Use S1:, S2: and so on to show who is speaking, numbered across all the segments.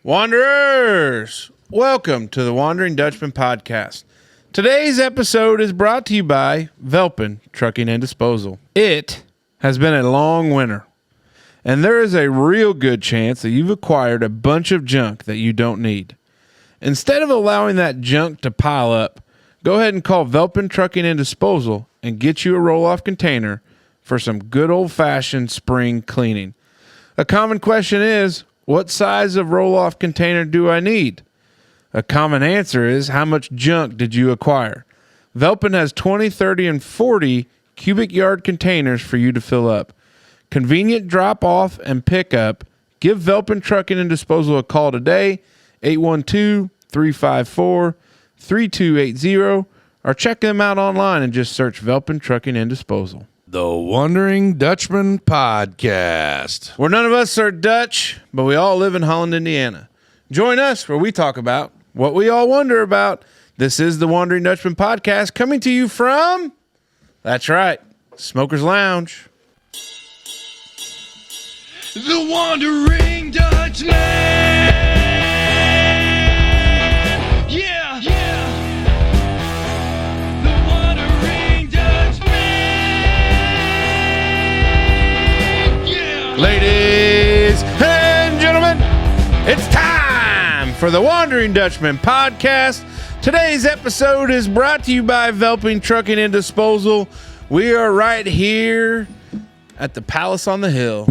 S1: Wanderers, welcome to the Wondering Dutchmen podcast. Today's episode is brought to you by Velpen Trucking and Disposal. It has been a long winter, and there is a real good chance that you've acquired a bunch of junk that you don't need. Instead of allowing that junk to pile up, go ahead and call Velpen Trucking and Disposal and get you a roll-off container for some good old-fashioned spring cleaning. A common question is, what size of roll-off container do I need? A common answer is, how much junk did you acquire? Velpen has 20, 30, and 40 cubic yard containers for you to fill up. Convenient drop-off and pick-up. Give Velpen Trucking and Disposal a call today, 812-354-3280, or check them out online and just search Velpen Trucking and Disposal.
S2: The Wondering Dutchmen podcast.
S1: Where none of us are Dutch, but we all live in Holland, Indiana. Join us where we talk about what we all wonder about. This is the Wondering Dutchmen podcast coming to you from, that's right, Smoker's Lounge.
S2: The Wondering Dutchmen. Yeah, yeah. The Wondering Dutchmen. Yeah.
S1: Ladies and gentlemen, it's time for the Wondering Dutchmen podcast. Today's episode is brought to you by Velpen Trucking and Disposal. We are right here at the Palace on the Hill,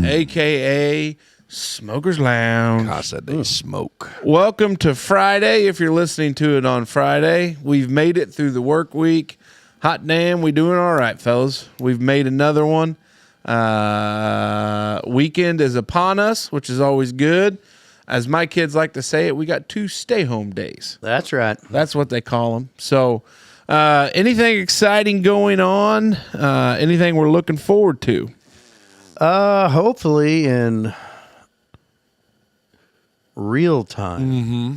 S1: a.k.a. Smoker's Lounge.
S2: I said they smoke.
S1: Welcome to Friday, if you're listening to it on Friday. We've made it through the work week. Hot damn, we doing all right, fellas. We've made another one. Weekend is upon us, which is always good. As my kids like to say it, we got 2 stay-home days.
S3: That's right.
S1: That's what they call them. So anything exciting going on? Anything we're looking forward to?
S3: Hopefully in real time.
S2: Mm-hmm.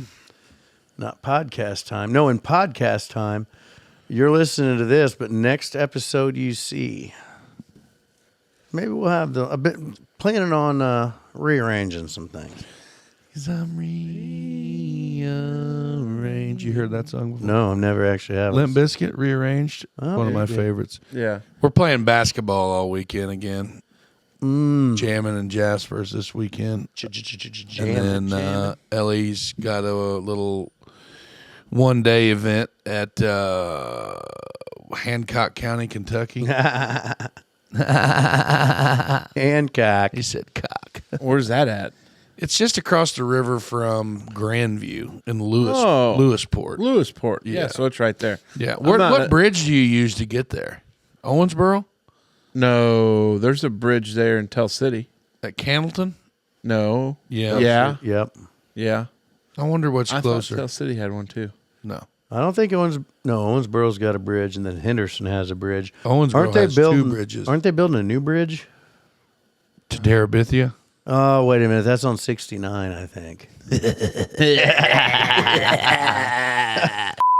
S3: Not podcast time. No, in podcast time. You're listening to this, but next episode you see. Maybe we'll have a bit planning on rearranging some things.
S2: Cause I'm rearranged. You heard that song before?
S3: No, I've never actually have.
S2: Limp Bizkit, Rearranged.
S3: Oh,
S2: One of my
S3: yeah.
S2: favorites.
S1: Yeah.
S2: We're playing basketball all weekend again. Jamming in Jasper's this weekend. And then Ellie's got a little one-day event at Hancock County, Kentucky.
S3: Hancock.
S2: He said cock.
S1: Where's that at?
S2: It's just across the river from Grandview in
S1: Oh.
S2: Lewisport.
S1: Lewisport. Yeah,
S2: Yeah.
S1: so it's right there.
S2: Yeah.
S1: I'm
S2: What
S1: not-
S2: bridge do you use to get there? Owensboro?
S1: No, there's a bridge there in Tell City.
S2: At Candleton?
S1: No.
S2: Yeah.
S1: Yeah.
S3: Yep.
S1: Yeah.
S2: I wonder what's
S1: I thought
S2: closer.
S1: Tell City had one too.
S2: No.
S3: I don't think Owensboro's got a bridge, and then Henderson has a bridge.
S2: Owensboro has 2 bridges.
S3: Aren't they building a new bridge?
S2: To Terabithia?
S3: Oh, wait a minute. That's on 69, I think.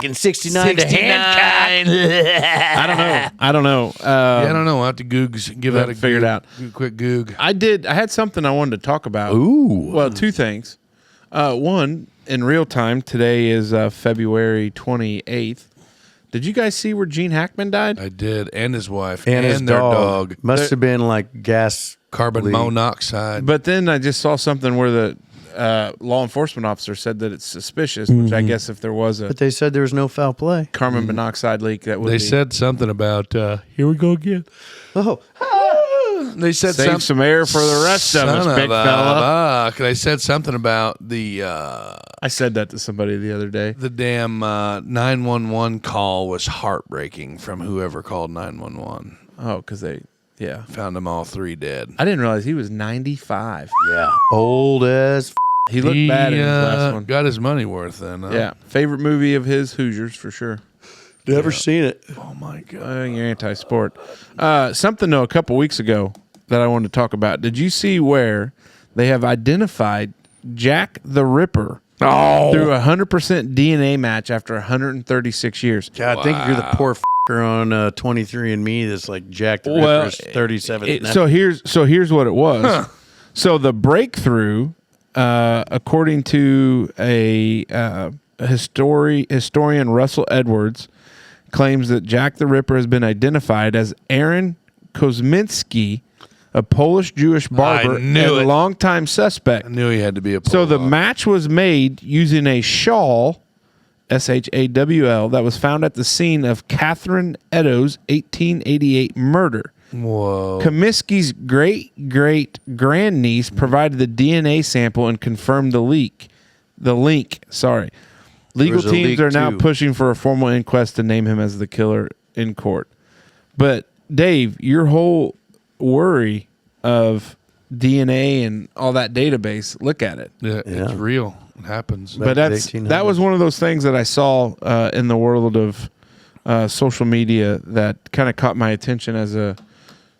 S3: In 69 to Hancock.
S1: I don't know.
S2: Yeah, I don't know. I'll have to give that a
S1: figure it out.
S2: Quick goog.
S1: I had something I wanted to talk about.
S2: Ooh.
S1: Well, 2 things. One, in real time, today is February 28th. Did you guys see where Gene Hackman died?
S2: I did. And his wife.
S3: And his
S2: their
S3: dog.
S2: dog.
S3: Must have been like gas.
S2: Carbon
S3: leak.
S2: monoxide.
S1: But then I just saw something where the law enforcement officer said that it's suspicious, which I guess if there was a
S3: But they said there was no foul play.
S1: carbon monoxide leak, that would
S2: They
S1: be
S2: said something about, here we go again.
S3: Oh,
S2: They said
S1: save some air for the rest of us, big fella.
S2: They said something about the
S1: I said that to somebody the other day.
S2: damn 911 call was heartbreaking from whoever called 911.
S1: Oh, because yeah.
S2: Found them all 3 dead.
S1: I didn't realize he was 95.
S3: yeah. Old as.
S1: He looked bad in his last one.
S2: Got his money worth then. Huh?
S1: Yeah. Favorite movie of his, Hoosiers, for sure.
S3: Never seen it.
S2: Oh my god.
S1: I think you're anti-sport. Something, though, a couple weeks ago that I wanted to talk about. Did you see where they have identified Jack the Ripper through a 100% DNA match after 136 years?
S3: God, I think you're the poor fucker on 23andMe that's like Jack the Ripper's 37th.
S1: So here's what it was. So the breakthrough according to a historian Russell Edwards, claims that Jack the Ripper has been identified as Aaron Kosminski, a Polish Jewish barber and a longtime suspect.
S2: I knew he had to be a Polish.
S1: So the match was made using a shawl, SHAWL, that was found at the scene of Catherine Eddowes' 1888 murder.
S2: Whoa.
S1: Comiskey's great-great-grandniece provided the DNA sample and confirmed the link. Legal teams are now pushing for a formal inquest to name him as the killer in court. But, Dave, your whole worry of DNA and all that database, look at it.
S2: Yeah, it's real. It happens.
S1: But that was one of those things that I saw in the world of social media that kind of caught my attention as a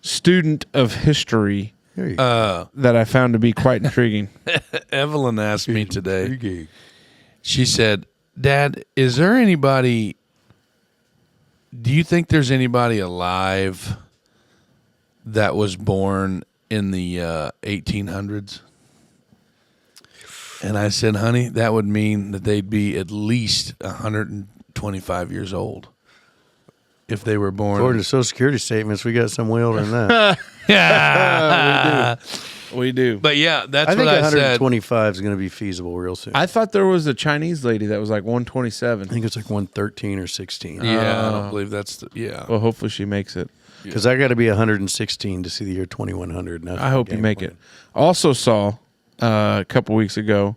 S1: student of history that I found to be quite intriguing.
S2: Evelyn asked me today, she said, Dad, do you think there's anybody alive that was born in the 1800s? And I said, honey, that would mean that they'd be at least 125 years old if they were born.
S3: According to Social Security statements, we got some way older than that.
S2: Yeah,
S1: we do.
S2: But yeah, that's
S3: I
S2: what I said.
S3: 125 is going to be feasible real soon.
S1: I thought there was a Chinese lady that was like 127.
S3: I think it's like 113 or 16.
S2: Yeah, I don't believe that's
S1: Well, hopefully she makes it.
S3: Because I got to be 116 to see the year 2100.
S1: I hope you make it. Also saw a couple weeks ago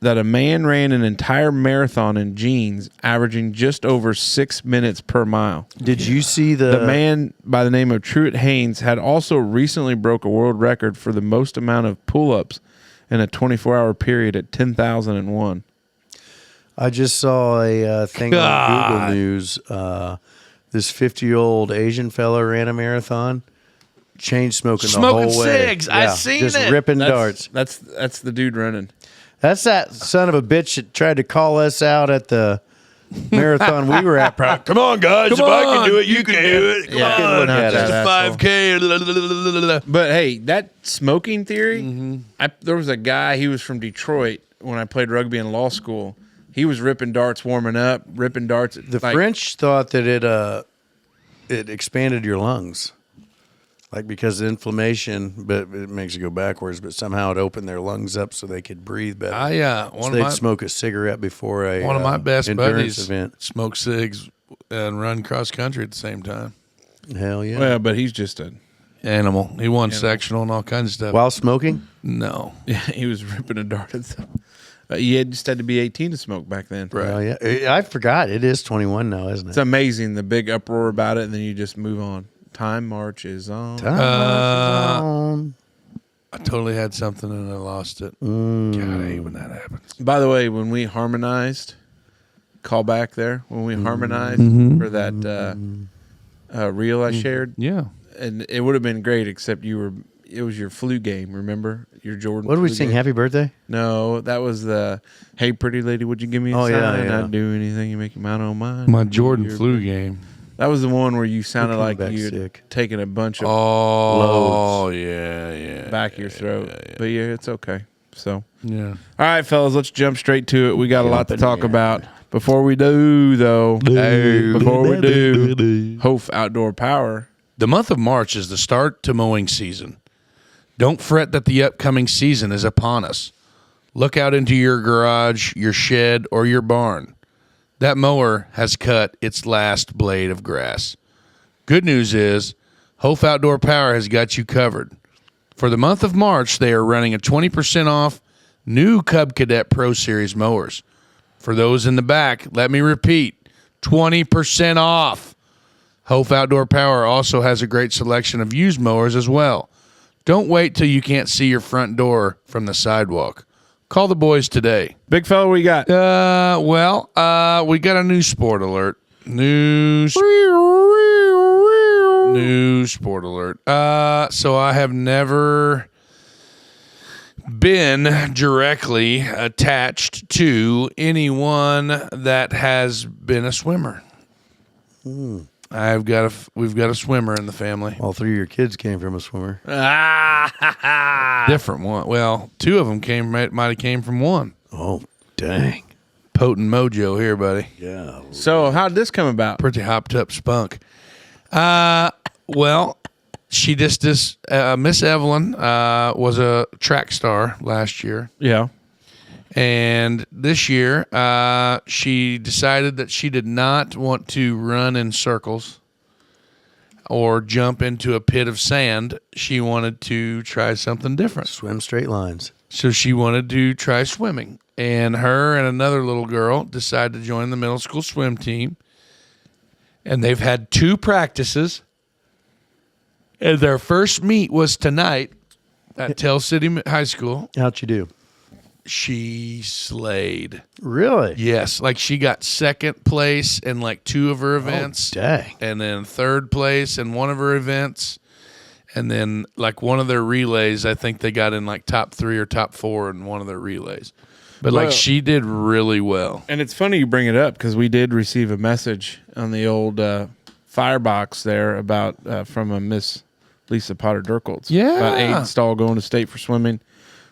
S1: that a man ran an entire marathon in jeans, averaging just over 6 minutes per mile.
S3: Did you see the
S1: man by the name of Truett Haynes had also recently broke a world record for the most amount of pull-ups in a 24-hour period at 10,001.
S3: I just saw a thing on Google News. This 50-year-old Asian fella ran a marathon, chain smoking the whole way.
S2: Smoking cigs. I seen
S3: just
S2: it.
S3: ripping darts.
S1: That's the dude running.
S3: That's that son of a bitch that tried to call us out at the marathon we were at. Come on, guys. If I can do it, you can do it. Come on.
S2: Look at it. 5K.
S1: But hey, that smoking theory, there was a guy, he was from Detroit when I played rugby in law school. He was ripping darts, warming up, ripping darts.
S3: The French thought that it expanded your lungs. Like because of inflammation, but it makes you go backwards. But somehow it opened their lungs up so they could breathe better. So they'd smoke a cigarette before
S2: one of my best buddies
S3: event.
S2: Smoke cigs and run cross country at the same time.
S3: Hell yeah!
S1: Well, but he's just an
S2: animal. He won sectional and all kinds of stuff
S3: while smoking.
S2: No,
S1: yeah, he was ripping a dart and stuff. You just had to be 18 to smoke back then.
S3: Right? Oh yeah, I forgot. It is 21 now, isn't it?
S1: It's amazing the big uproar about it, and then you just move on. Time marches on.
S2: I totally had something and I lost it. God, I hate when that happens.
S1: By the way, when we harmonized, call back there, when we harmonized for that reel I shared.
S2: Yeah.
S1: And it would have been great, except it was your flu game, remember? Your Jordan
S3: What did we
S1: flu
S3: sing,
S1: game.
S3: Happy Birthday?
S1: No, that was the, hey, pretty lady, would you give me a sign?
S3: Yeah.
S1: I'd do anything, you make your mind on mine.
S2: My Jordan flu game.
S1: That was the one where you sounded like you'd taken a bunch of loads back of your throat.
S2: Yeah.
S1: But yeah, it's okay. So,
S2: yeah.
S1: All right, fellas, let's jump straight to it. We got a lot to talk about. Before we do, though, Hopf Outdoor Power.
S2: The month of March is the start to mowing season. Don't fret that the upcoming season is upon us. Look out into your garage, your shed, or your barn. That mower has cut its last blade of grass. Good news is, Hopf Outdoor Power has got you covered. For the month of March, they are running a 20% off new Cub Cadet Pro Series mowers. For those in the back, let me repeat, 20% off. Hopf Outdoor Power also has a great selection of used mowers as well. Don't wait till you can't see your front door from the sidewalk. Call the boys today.
S1: Big fella, what you got?
S2: We got a new sport alert. New sport alert. So I have never been directly attached to anyone that has been a swimmer. We've got a swimmer in the family.
S3: All 3 of your kids came from a swimmer.
S2: Different one. Well, 2 of them might have came from one.
S3: Oh, dang.
S2: Potent mojo here, buddy.
S3: Yeah.
S1: So how'd this come about?
S2: Pretty hopped up spunk. Well, she just Miss Evelyn was a track star last year.
S1: Yeah.
S2: And this year, she decided that she did not want to run in circles or jump into a pit of sand. She wanted to try something different.
S3: Swim straight lines.
S2: So she wanted to try swimming. And her and another little girl decided to join the middle school swim team. And they've had 2 practices. And their first meet was tonight at Tell City High School.
S3: How'd you do?
S2: She slayed.
S3: Really?
S2: Yes. Like she got second place in like 2 of her events.
S3: Oh, dang.
S2: And then third place in one of her events. And then like one of their relays, I think they got in like top 3 or top 4 in one of their relays. But like she did really well.
S1: And it's funny you bring it up because we did receive a message on the old firebox there about from a Miss Lisa Potter Durkoltz.
S2: Yeah.
S1: About Aiden Stahl going to state for swimming,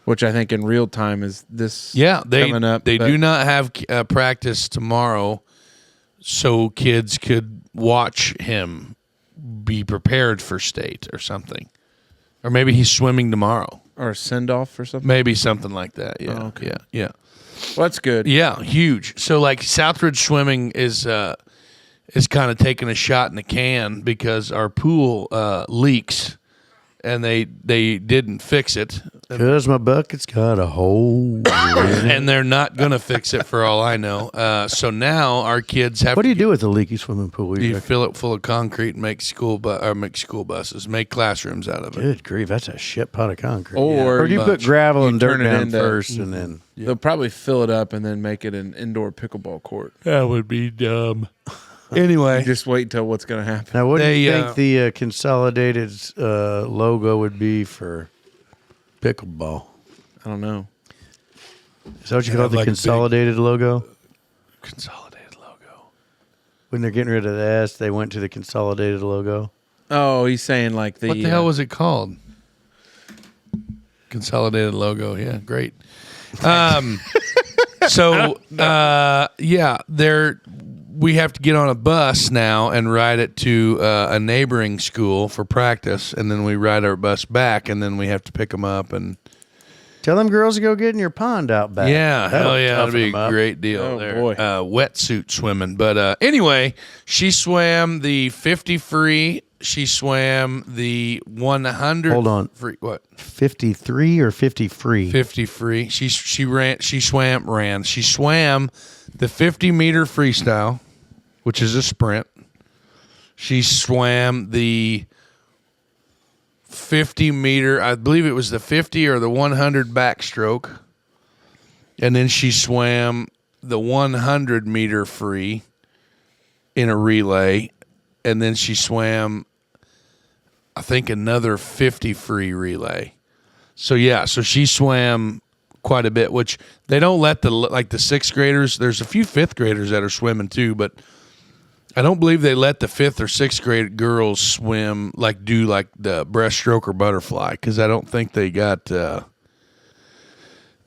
S1: which I think in real time is this coming up.
S2: They do not have practice tomorrow, so kids could watch him be prepared for state or something. Or maybe he's swimming tomorrow.
S1: Or a send-off or something?
S2: Maybe something like that, yeah.
S1: Oh, okay.
S2: Yeah.
S1: Well, that's good.
S2: Yeah, huge. So, like, Southridge Swimming is kind of taking a shot in the can because our pool leaks, and they didn't fix it.
S3: Because my bucket's got a hole in it.
S2: And they're not going to fix it for all I know. So now our kids have
S3: What do you do with a leaky swimming pool?
S2: You fill it full of concrete and make school buses, make classrooms out of it.
S3: Good grief, that's a shit pot of concrete.
S1: Or
S3: do you put
S2: bunch.
S3: gravel and dirt
S1: turn it
S3: down
S1: into-
S3: first and then...
S1: They'll probably fill it up and then make it an indoor pickleball court.
S2: That would be dumb. Anyway,
S1: Just wait until what's going to happen.
S3: Now, what do you
S2: They,
S3: think the Consolidated logo would be for pickleball?
S1: I don't know.
S3: Is that what you call it, the
S2: like a big-
S3: Consolidated logo?
S2: consolidated logo.
S3: When they're getting rid of the S, they went to the Consolidated logo.
S1: Oh, he's saying like the...
S2: What the hell was it called? Consolidated logo. Yeah, great. We have to get on a bus now and ride it to a neighboring school for practice, and then we ride our bus back, and then we have to pick them up. And
S3: Tell them girls to go get in your pond out back.
S2: yeah,
S3: That'll
S2: hell yeah, that'd
S3: toughen
S2: be
S3: them
S2: a
S3: up.
S2: great deal.
S1: Oh,
S2: there.
S1: boy.
S2: Wetsuit swimming. But anyway, she swam the 50 free. She swam the 100.
S3: Hold on.
S2: Free. What?
S3: 53 or 50 free?
S2: 50 free. She swam the 50-meter freestyle, which is a sprint. She swam the 50-meter, I believe it was the 50 or the 100 backstroke. And then she swam the 100-meter free in a relay. And then she swam, I think, another 50 free relay. So, yeah, so she swam quite a bit, which they don't let the sixth graders. There's a few fifth graders that are swimming too, but I don't believe they let the fifth or sixth grade girls swim, do the breaststroke or butterfly, because I don't think they got the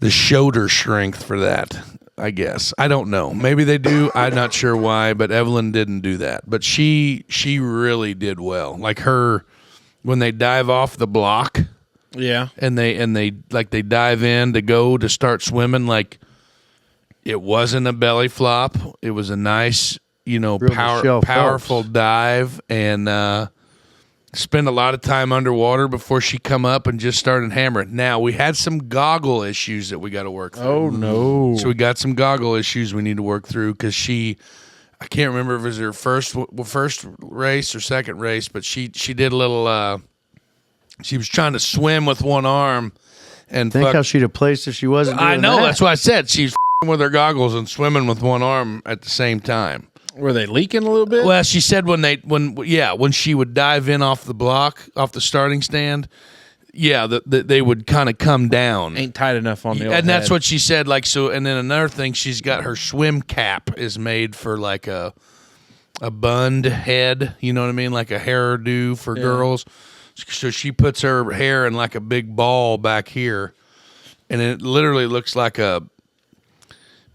S2: shoulder strength for that, I guess. I don't know. Maybe they do. I'm not sure why, but Evelyn didn't do that. But she really did well. Like her, when they dive off the block,
S1: Yeah.
S2: and they dive in to start swimming, it wasn't a belly flop. It was a nice,
S3: Michelle
S2: powerful
S3: Phelps.
S2: dive, and spent a lot of time underwater before she come up and just started hammering. Now, we had some goggle issues that we got to work through.
S1: Oh, no.
S2: So we got some goggle issues we need to work through because I can't remember if it was her first race or second race, but she did a little, she was trying to swim with one arm. And
S3: Think how she'd have placed if she wasn't doing
S2: I know,
S3: that.
S2: that's what I said. She's with her goggles and swimming with one arm at the same time.
S1: Were they leaking a little bit?
S2: Well, she said when she would dive in off the block, off the starting stand, they would kind of come down.
S1: Ain't tight enough on the old
S2: And that's
S1: head.
S2: what she said. And then another thing, she's got her swim cap is made for bunned head, you know what I mean, like a hairdo for girls. So she puts her hair in like a big ball back here, and it literally looks like a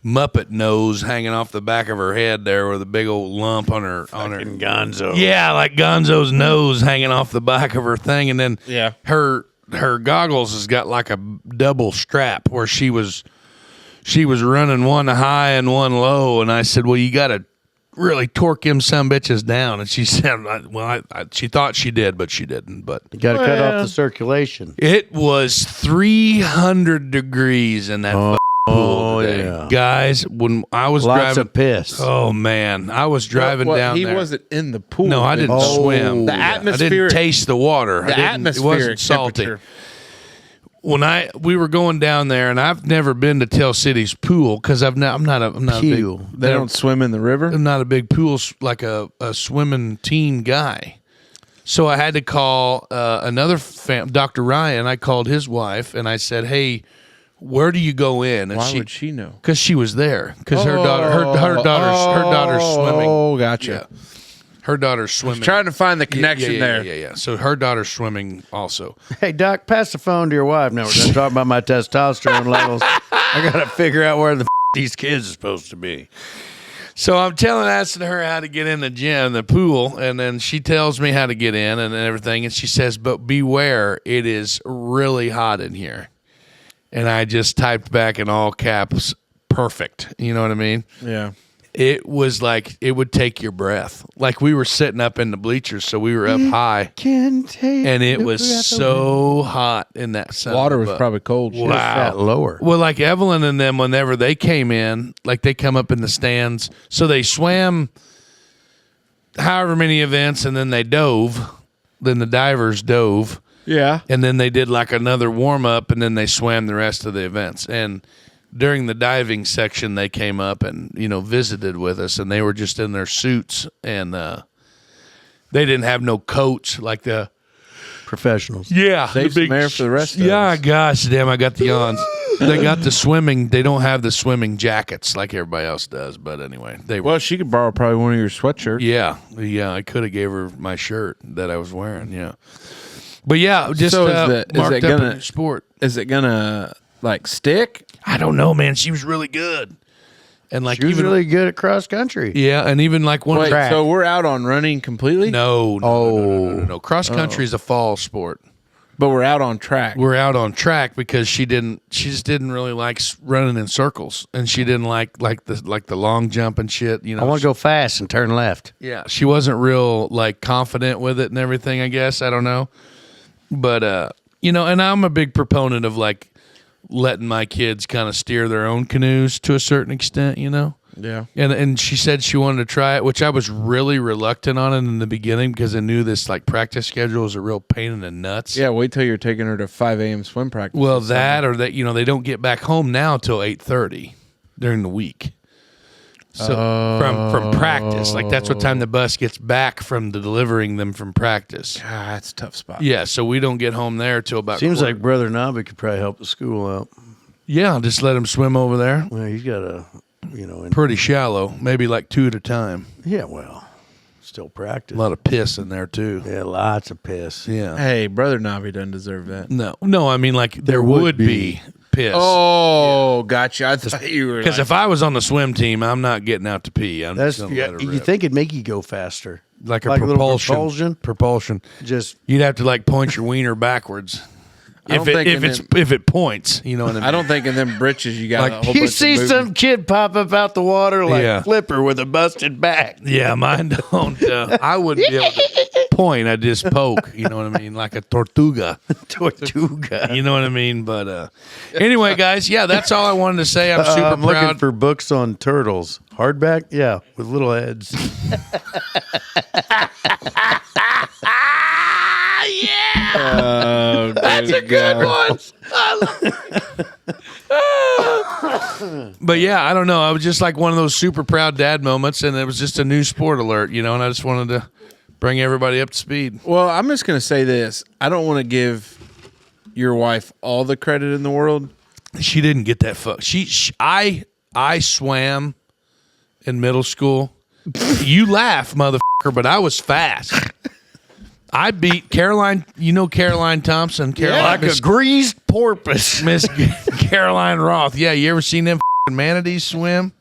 S2: Muppet nose hanging off the back of her head there with a big old lump on her
S3: Gonzo.
S2: Yeah, like Gonzo's nose hanging off the back of her thing, and then her goggles has got like a double strap where she was running one high and one low, and I said, well, you got to really torque them some bitches down, and she said, well, she thought she did, but she didn't. But
S3: You got to cut off the circulation.
S2: it was 300 degrees in that pool today. Guys, when I was
S3: Lots
S2: driving,
S3: of piss.
S2: oh man, I was driving down
S1: he
S2: there.
S1: wasn't in the pool.
S2: No, I didn't swim.
S1: The
S2: I
S1: atmospheric,
S2: didn't taste the water.
S1: the atmospheric
S2: It wasn't salty.
S1: temperature.
S2: When we were going down there, and I've never been to Tell City's pool because I'm not a
S3: Pew.
S2: big,
S1: They don't swim in the river.
S2: I'm not a big pool like a swimming team guy. So I had to call another Dr. Ryan. I called his wife and I said, "Hey, where do you go in?" And
S1: Why would she know?
S2: Because she was there. Because her daughter's swimming.
S1: Oh, gotcha.
S2: Yeah. Her daughter's swimming.
S1: Trying to find the connection there.
S2: Yeah. So her daughter's swimming also.
S3: Hey, Doc, pass the phone to your wife. Now we're going to talk about my testosterone levels. I got to figure out where the these kids are supposed to be.
S2: So I'm asking her how to get in the gym, the pool, and then she tells me how to get in and everything, and she says, "But beware, it is really hot in here." And I just typed back in all caps, "Perfect." You know what I mean?
S1: Yeah.
S2: It was like it would take your breath. Like we were sitting up in the bleachers, so we were up high, and it was so hot in that sun.
S1: Water was probably cold.
S3: Wow. That lower.
S2: Well, like Evelyn and them, whenever they came in, like they come up in the stands, so they swam however many events, and then they dove. Then the divers dove.
S1: Yeah.
S2: And then they did like another warm up, and then they swam the rest of the events. And during the diving section, they came up and visited with us, and they were just in their suits, and they didn't have no coats like the
S3: professionals.
S2: Yeah,
S1: Save some air for the rest of us.
S2: Gosh, damn, I got the yawns. They got the swimming. They don't have the swimming jackets like everybody else does. But anyway,
S1: Well, she could borrow probably one of your sweatshirts.
S2: Yeah. I could have gave her my shirt that I was wearing. Yeah, but yeah, just
S1: So
S2: marked up in sport.
S1: Is it gonna like stick?
S2: I don't know, man. She was really good, and like
S3: She was
S2: even
S3: really good at cross country.
S2: yeah, and even like one.
S1: Wait, so we're out on running completely?
S2: No. Cross country is a fall sport.
S1: But we're out on track.
S2: We're out on track because she just didn't really like running in circles, and she didn't like the long jump and shit.
S3: I want to go fast and turn left.
S2: Yeah, she wasn't real like confident with it and everything. I guess I don't know, but and I'm a big proponent of like letting my kids kind of steer their own canoes to a certain extent.
S1: Yeah.
S2: And she said she wanted to try it, which I was really reluctant on it in the beginning because I knew this like practice schedule was a real pain in the nuts.
S1: Yeah, wait till you're taking her to 5 a.m. swim practice.
S2: Well, that or that, they don't get back home now till 8:30 during the week. So from practice, like that's what time the bus gets back from delivering them from practice.
S1: That's a tough spot.
S2: Yeah, so we don't get home there till about.
S3: Seems like Brother Nobby could probably help the school out.
S2: Yeah, just let him swim over there.
S3: Well, he's got a,
S2: Pretty shallow, maybe like 2 at a time.
S3: Yeah, well, still practice.
S2: A lot of piss in there too.
S3: Yeah, lots of piss.
S2: Yeah.
S1: Hey, Brother Nobby doesn't deserve that.
S2: No, I mean like there would be piss.
S1: Oh, gotcha. I thought you were
S2: Because if I was on the swim team, I'm not getting out to pee. I'm
S3: That's
S2: just gonna let her
S3: you
S2: rip.
S3: think it'd make you go faster.
S2: like a
S3: like a little
S2: propulsion. Propulsion.
S3: Just
S2: You'd have to like point your wiener backwards. If it points, you know what I mean.
S1: I don't think in them britches you got
S2: Like,
S1: a whole
S3: you
S1: bunch
S3: see
S1: of movement.
S3: some kid pop up out the water like
S2: Yeah.
S3: Flipper with a busted back.
S2: Yeah, mine don't. I wouldn't be able to point. I just poke. You know what I mean, like a tortuga.
S3: Tortuga.
S2: You know what I mean. But anyway, guys, yeah, that's all I wanted to say. I'm super
S3: I'm looking
S2: proud.
S3: for books on turtles. Hardback? Yeah, with little heads.
S1: That's a good one.
S2: But yeah, I don't know. I was just like one of those super proud dad moments, and it was just a new sport alert, and I just wanted to bring everybody up to speed.
S1: Well, I'm just going to say this. I don't want to give your wife all the credit in the world.
S2: She didn't get that fuck. I swam in middle school, You laugh, motherfucker, but I was fast. I beat Caroline. You know Caroline Thompson? Caroline,
S3: Like a greased porpoise.
S2: Miss Caroline Roth. Yeah, you ever seen them manatees swim?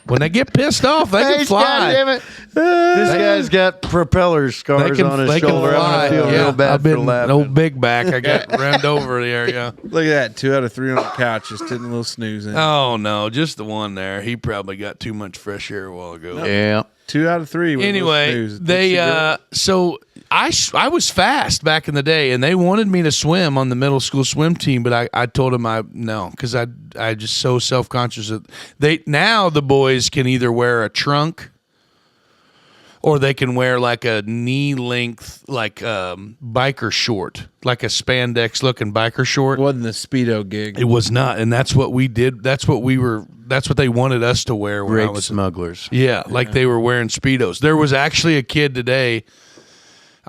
S2: When they get pissed off, they can fly.
S3: God damn it. This guy's got propeller scars on his shoulder. I'm going to feel real bad
S2: I've been
S3: for laughing.
S2: old big back. I got rammed over there. Yeah.
S1: Look at that. 2 out of 3 on the couch. Just didn't a little snoozing.
S2: Oh no, just the one there. He probably got too much fresh air a while ago.
S3: Yeah.
S1: 2 out of 3. with a little
S2: Anyway,
S1: snooze.
S2: they so I was fast back in the day, and they wanted me to swim on the middle school swim team, but I told them no, because I just so self conscious that now the boys can either wear a trunk or they can wear like a knee length biker short, like a spandex looking biker short.
S1: It wasn't the Speedo gig.
S2: It was not, and that's what we did. That's what they wanted us to wear. When I
S3: Grape
S2: was
S3: smugglers.
S2: Yeah, like they were wearing Speedos. There was actually a kid today,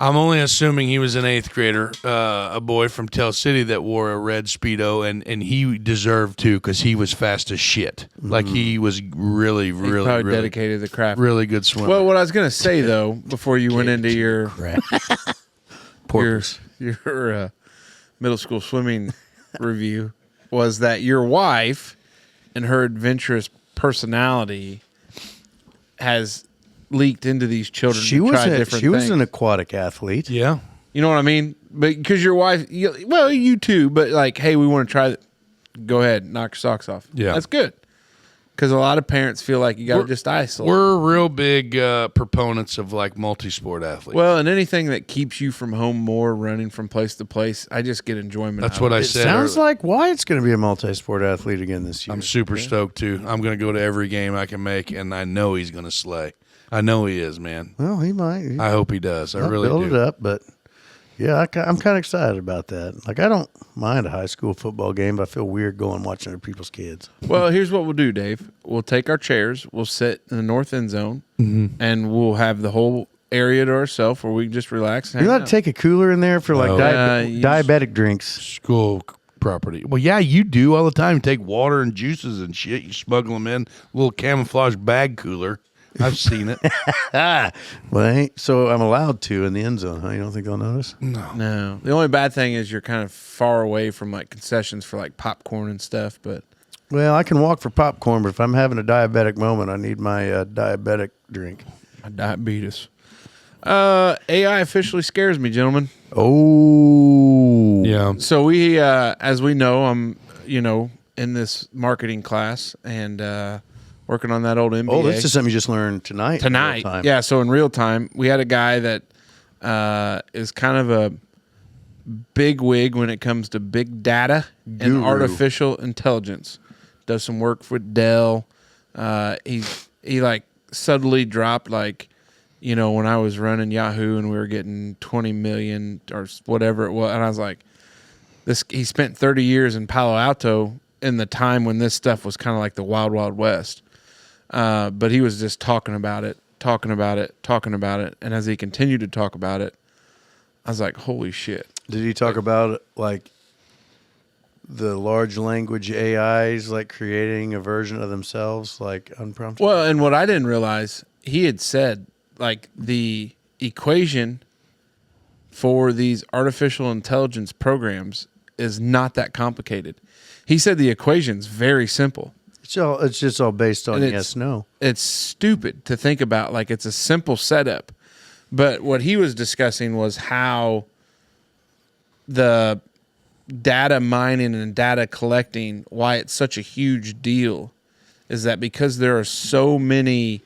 S2: I'm only assuming he was an 8th grader, a boy from Tell City that wore a red Speedo, and he deserved to because he was fast as shit. Like he was really, really,
S1: Probably
S2: really
S1: dedicated to the craft.
S2: really good swimmer.
S1: Well, what I was going to say, though, before you went into your middle school swimming review, was that your wife and her adventurous personality has leaked into these children
S3: She
S1: to
S3: was
S1: try different
S3: she was
S1: things.
S3: an aquatic athlete.
S2: yeah.
S1: You know what I mean? But because your wife, you too, but like, hey, we want to try it. Go ahead, knock your socks off.
S2: Yeah.
S1: That's good. Because a lot of parents feel like you got to just isolate.
S2: We're real big proponents of like multi-sport athletes.
S1: Well, and anything that keeps you from home more, running from place to place, I just get enjoyment.
S2: That's
S1: out
S2: what
S1: of
S2: I
S1: it.
S2: said.
S3: Sounds like Wyatt's going to be a multi-sport athlete again this year.
S2: I'm super stoked too. I'm going to go to every game I can make, and I know he's going to slay. I know he is, man.
S3: Well, he might.
S2: I hope he does. I
S3: I'll
S2: really
S3: build
S2: do.
S3: it up, but yeah, I'm kind of excited about that. Like, I don't mind a high school football game, but I feel weird going watching other people's kids.
S1: Well, here's what we'll do, Dave. We'll take our chairs, we'll sit in the north end zone, and we'll have the whole area to ourselves where we can just relax. And
S3: You
S1: hang
S3: got to
S1: out.
S3: take a cooler in there for like diabetic drinks.
S2: School property. Well, yeah, you do all the time. You take water and juices and shit. You smuggle them in a little camouflage bag cooler. I've seen it.
S3: Well, so I'm allowed to in the end zone, huh? You don't think they'll notice?
S1: No. The only bad thing is you're kind of far away from like concessions for like popcorn and stuff, but
S3: Well, I can walk for popcorn, but if I'm having a diabetic moment, I need my diabetic drink.
S1: my diabetes. AI officially scares me, gentlemen.
S3: Oh.
S2: Yeah.
S1: So we, as we know, I'm, in this marketing class and working on that old MBA.
S3: Oh, this is something you just learned tonight. in real time.
S1: Yeah, so in real time, we had a guy that is kind of a big wig when it comes to big data and
S3: Guru.
S1: artificial intelligence. Does some work for Dell. He like subtly dropped like, when I was running Yahoo and we were getting 20 million or whatever it was, and I was like, he spent 30 years in Palo Alto in the time when this stuff was kind of like the wild, wild west. But he was just talking about it. And as he continued to talk about it, I was like, holy shit.
S3: Did he talk about like the large language AIs like creating a version of themselves like unprompted?
S1: Well, and what I didn't realize, he had said like the equation for these artificial intelligence programs is not that complicated. He said the equation's very simple.
S3: It's just all based on
S1: And
S3: yes, no.
S1: It's stupid to think about. Like, it's a simple setup. But what he was discussing was how the data mining and data collecting, why it's such a huge deal, is that because there are so many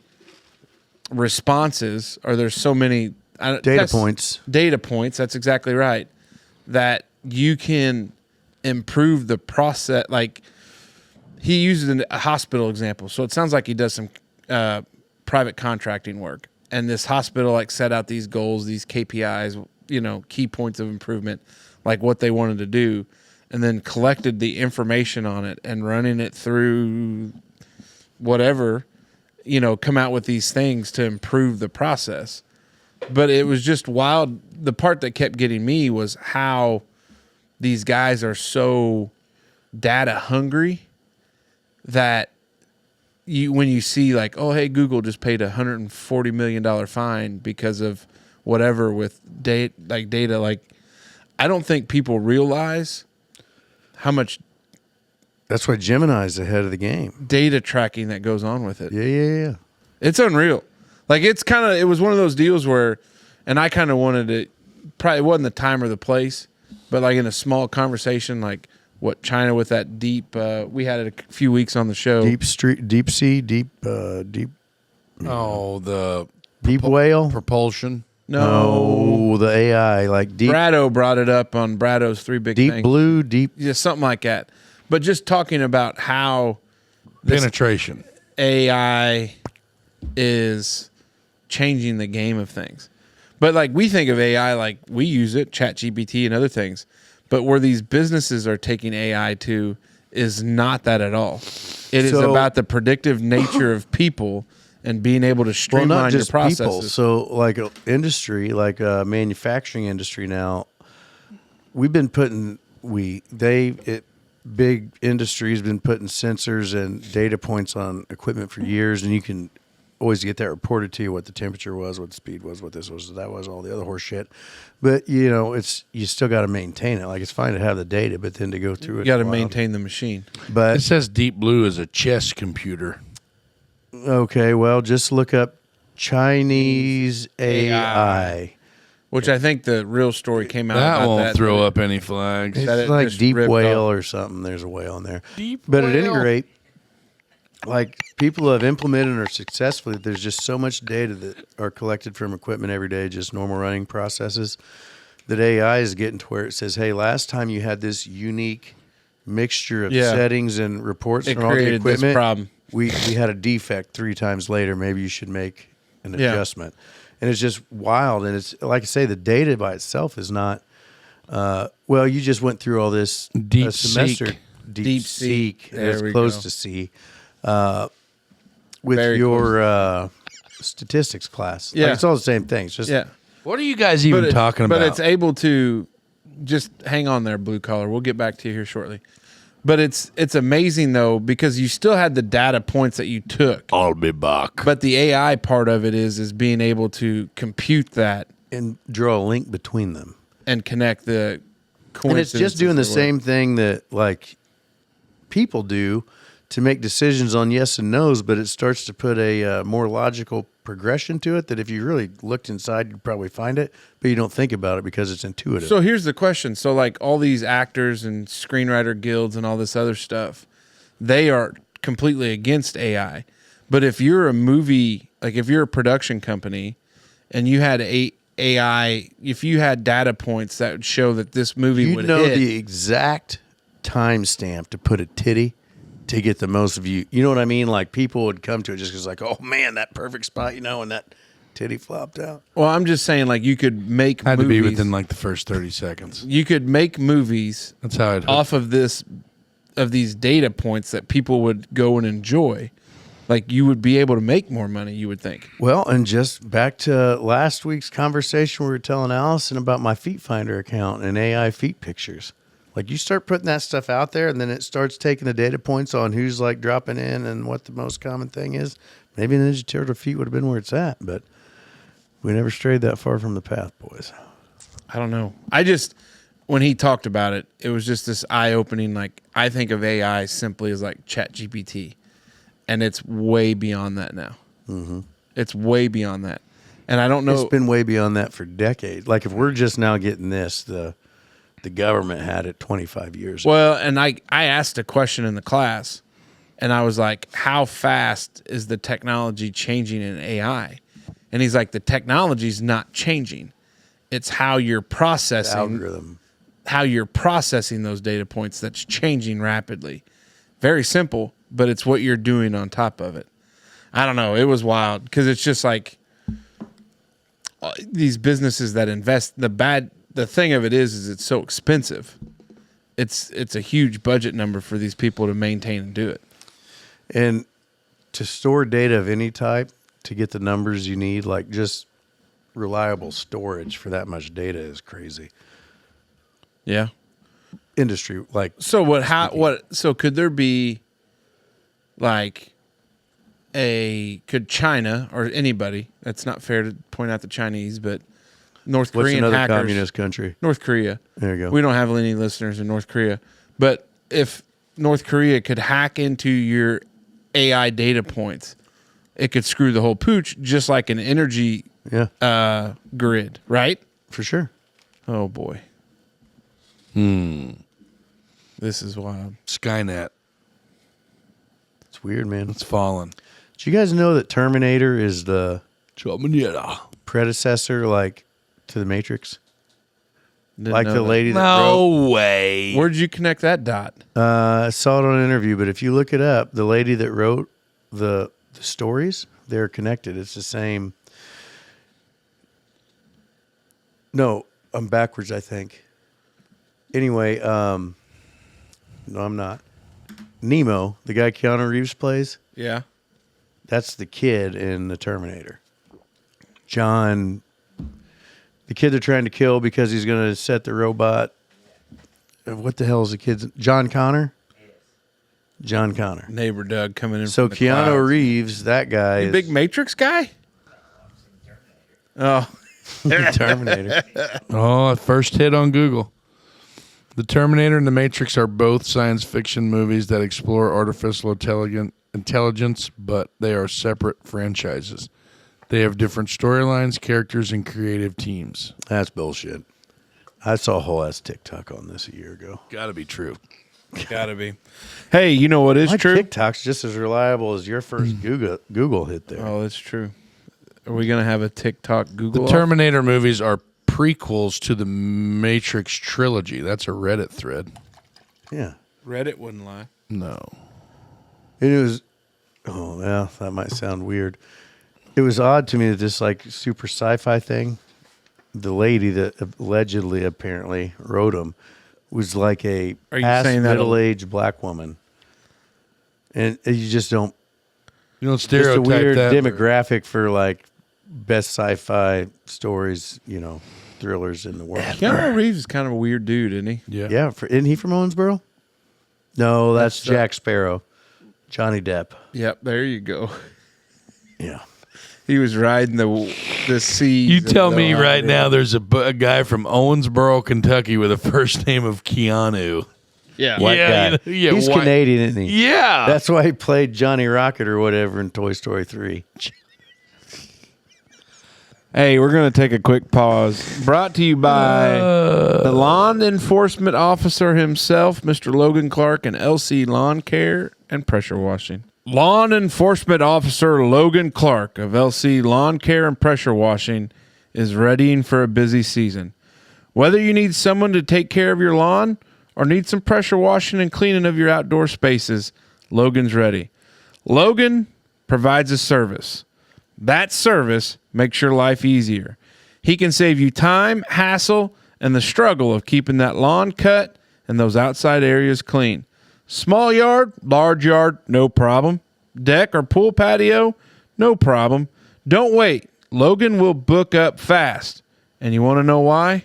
S1: responses, or there's so many
S3: Data points.
S1: Data points, that's exactly right, that you can improve the process. Like, he uses a hospital example. So it sounds like he does some private contracting work. And this hospital like set out these goals, these KPIs, key points of improvement, like what they wanted to do, and then collected the information on it and running it through whatever, come out with these things to improve the process. But it was just wild. The part that kept getting me was how these guys are so data hungry that when you see like, oh, hey, Google just paid $140 million fine because of whatever with data, like I don't think people realize how much
S3: That's why Gemini's ahead of the game.
S1: data tracking that goes on with it.
S3: Yeah.
S1: It's unreal. Like it was one of those deals where, and I kind of wanted it, probably it wasn't the time or the place, but like in a small conversation, like what China with that deep, we had it a few weeks on the show.
S3: Deep sea, deep
S2: Oh, the
S3: deep whale.
S2: propulsion.
S3: No, the AI, like deep
S1: Brado brought it up on Brado's Three Big
S3: deep
S1: Things.
S3: blue, deep.
S1: Yeah, something like that. But just talking about how this
S2: Penetration.
S1: AI is changing the game of things. But like we think of AI like we use it, ChatGPT and other things. But where these businesses are taking AI to is not that at all. It is about the predictive nature of people and being able to streamline
S3: Well, not just
S1: your processes.
S3: people. So, like a industry, like a manufacturing industry now, we've been putting big industry has been putting sensors and data points on equipment for years, and you can always get that reported to you what the temperature was, what the speed was, what this was, that was, all the other horse shit. But you still got to maintain it. Like it's fine to have the data, but then to go through it,
S1: You got to maintain the machine.
S3: But
S2: It says Deep Blue is a chess computer.
S3: okay, well, just look up Chinese AI.
S1: Which I think the real story came out
S2: That
S1: about
S2: won't
S1: that.
S2: throw up any flags.
S1: That
S3: It's
S1: it
S3: like
S1: just
S3: deep
S1: ripped
S3: whale
S1: off.
S3: or something. There's a whale in there.
S2: Deep
S3: But at any
S2: whale.
S3: rate, like people have implemented or successfully, there's just so much data that are collected from equipment every day, just normal running processes, that AI is getting to where it says, hey, last time you had this unique mixture of settings and reports
S1: It
S3: from all the
S1: created this
S3: equipment.
S1: problem.
S3: We had a defect 3 times later. Maybe you should make an adjustment. And it's just wild. And it's like I say, the data by itself is not, well, you just went through all this
S2: Deep
S3: semester.
S2: seek.
S1: Deep seek. There
S3: As
S1: we
S3: close
S1: go.
S3: to C. With
S1: Very
S3: your statistics class.
S1: Yeah.
S3: Like, it's all the same thing. It's just
S1: Yeah.
S2: What are you guys even talking about?
S1: But it's able to just hang on there, blue collar. We'll get back to you here shortly. But it's amazing though, because you still had the data points that you took.
S2: I'll be back.
S1: But the AI part of it is being able to compute that
S3: and draw a link between them.
S1: and connect the
S3: And it's just doing the
S1: coincidences
S3: same thing that like people do to make decisions on yes and no's, but it starts to put a more logical progression to it that if you really looked inside, you'd probably find it, but you don't think about it because it's intuitive.
S1: So here's the question. So like all these actors and screenwriter guilds and all this other stuff, they are completely against AI. But if you're a movie, like if you're a production company and you had AI, if you had data points that would show that this movie
S3: you
S1: would
S3: know
S1: hit,
S3: the exact timestamp to put a titty to get the most view. You know what I mean? Like people would come to it just because like, oh man, that perfect spot, and that titty flopped out.
S1: well, I'm just saying like you could make
S2: Had to
S1: movies,
S2: be within like the first 30 seconds.
S1: you could make movies
S2: That's how it
S1: off of these data points that people would go and enjoy. Like you would be able to make more money, you would think.
S3: Well, and just back to last week's conversation, we were telling Allison about my Feet Finder account and AI feet pictures. Like you start putting that stuff out there and then it starts taking the data points on who's like dropping in and what the most common thing is. Maybe Ninja Turtle feet would have been where it's at, but we never strayed that far from the path, boys.
S1: I don't know. I just, when he talked about it, it was just this eye-opening, like, I think of AI simply as like ChatGPT, and it's way beyond that now. Mm-hmm. It's way beyond that. And I don't know.
S3: It's been way beyond that for decades. Like if we're just now getting this, the government had it 25 years ago.
S1: Well, and I asked a question in the class, and I was like, how fast is the technology changing in AI? And he's like, the technology's not changing. It's how you're processing
S3: Algorithm.
S1: how you're processing those data points that's changing rapidly. Very simple, but it's what you're doing on top of it. I don't know. It was wild because it's just like these businesses that invest. The thing of it is it's so expensive. It's a huge budget number for these people to maintain and do it.
S3: And to store data of any type, to get the numbers you need, like just reliable storage for that much data is crazy.
S1: Yeah.
S3: Industry, like
S1: So so could there be like could China or anybody, that's not fair to point out the Chinese, but North
S3: What's
S1: Korean
S3: another
S1: hackers.
S3: communist country?
S1: North Korea.
S3: There you go.
S1: We don't have any listeners in North Korea. But if North Korea could hack into your AI data points, it could screw the whole pooch, just like an energy grid, right?
S3: For sure.
S1: Oh, boy. This is wild.
S2: Skynet.
S3: It's weird, man.
S2: It's fallen.
S3: Did you guys know that Terminator is the
S2: Terminator.
S3: predecessor, like, to the Matrix?
S1: Didn't
S3: Like
S1: know
S3: the
S1: that.
S3: lady that wrote.
S2: No way.
S1: Where'd you connect that dot?
S3: I saw it on an interview, but if you look it up, the lady that wrote the stories, they're connected. It's the same. No, I'm backwards, I think. Anyway, no, I'm not. Nemo, the guy Keanu Reeves plays,
S1: Yeah.
S3: that's the kid in the Terminator. John, the kid they're trying to kill because he's going to set the robot. What the hell is the kid's? John Connor? John Connor.
S1: Neighbor Doug coming in
S3: So
S1: from the
S3: Keanu
S1: clouds.
S3: Reeves, that guy
S1: You
S3: is
S1: big Matrix guy? Oh.
S3: Terminator.
S2: Oh, first hit on Google. The Terminator and The Matrix are both science fiction movies that explore artificial intelligence, but they are separate franchises. They have different storylines, characters, and creative teams.
S3: That's bullshit. I saw a whole ass TikTok on this a year ago.
S2: Gotta be true.
S1: Gotta be. Hey, you know what is
S3: My
S1: true?
S3: TikTok's just as reliable as your first Google hit there.
S1: Oh, that's true. Are we gonna have a TikTok Google?
S2: The Terminator movies are prequels to the Matrix trilogy. That's a Reddit thread.
S3: Yeah.
S1: Reddit wouldn't lie.
S2: No.
S3: It was, oh, yeah, that might sound weird. It was odd to me that this, like, super sci-fi thing, the lady that allegedly, apparently, wrote them, was like a
S1: Are you
S3: past
S1: saying that
S3: middle-aged black woman. And you just don't,
S2: You don't
S3: just a
S2: stereotype
S3: weird
S2: that.
S3: demographic for, like, best sci-fi stories, you know, thrillers in the world.
S1: Keanu Reeves is kind of a weird dude, isn't he?
S2: Yeah.
S3: Yeah, isn't he from Owensboro? No, that's
S1: That's
S3: Jack Sparrow. Johnny Depp.
S1: Yep, there you go.
S3: Yeah.
S1: He was riding the sea.
S2: You tell me right now there's a guy from Owensboro, Kentucky with a first name of Keanu.
S1: Yeah.
S3: White guy. He's
S2: white-
S3: Canadian, isn't he?
S2: Yeah.
S3: That's why he played Johnny Rocket or whatever in Toy Story 3.
S1: Hey, we're going to take a quick pause. Brought to you by the lawn enforcement officer himself, Mr. Logan Clark, and LC Lawn Care and Pressure Washing. Lawn enforcement officer Logan Clark of LC Lawn Care and Pressure Washing is readying for a busy season. Whether you need someone to take care of your lawn or need some pressure washing and cleaning of your outdoor spaces, Logan's ready. Logan provides a service. That service makes your life easier. He can save you time, hassle, and the struggle of keeping that lawn cut and those outside areas clean. Small yard, large yard, no problem. Deck or pool patio, no problem. Don't wait. Logan will book up fast. And you want to know why?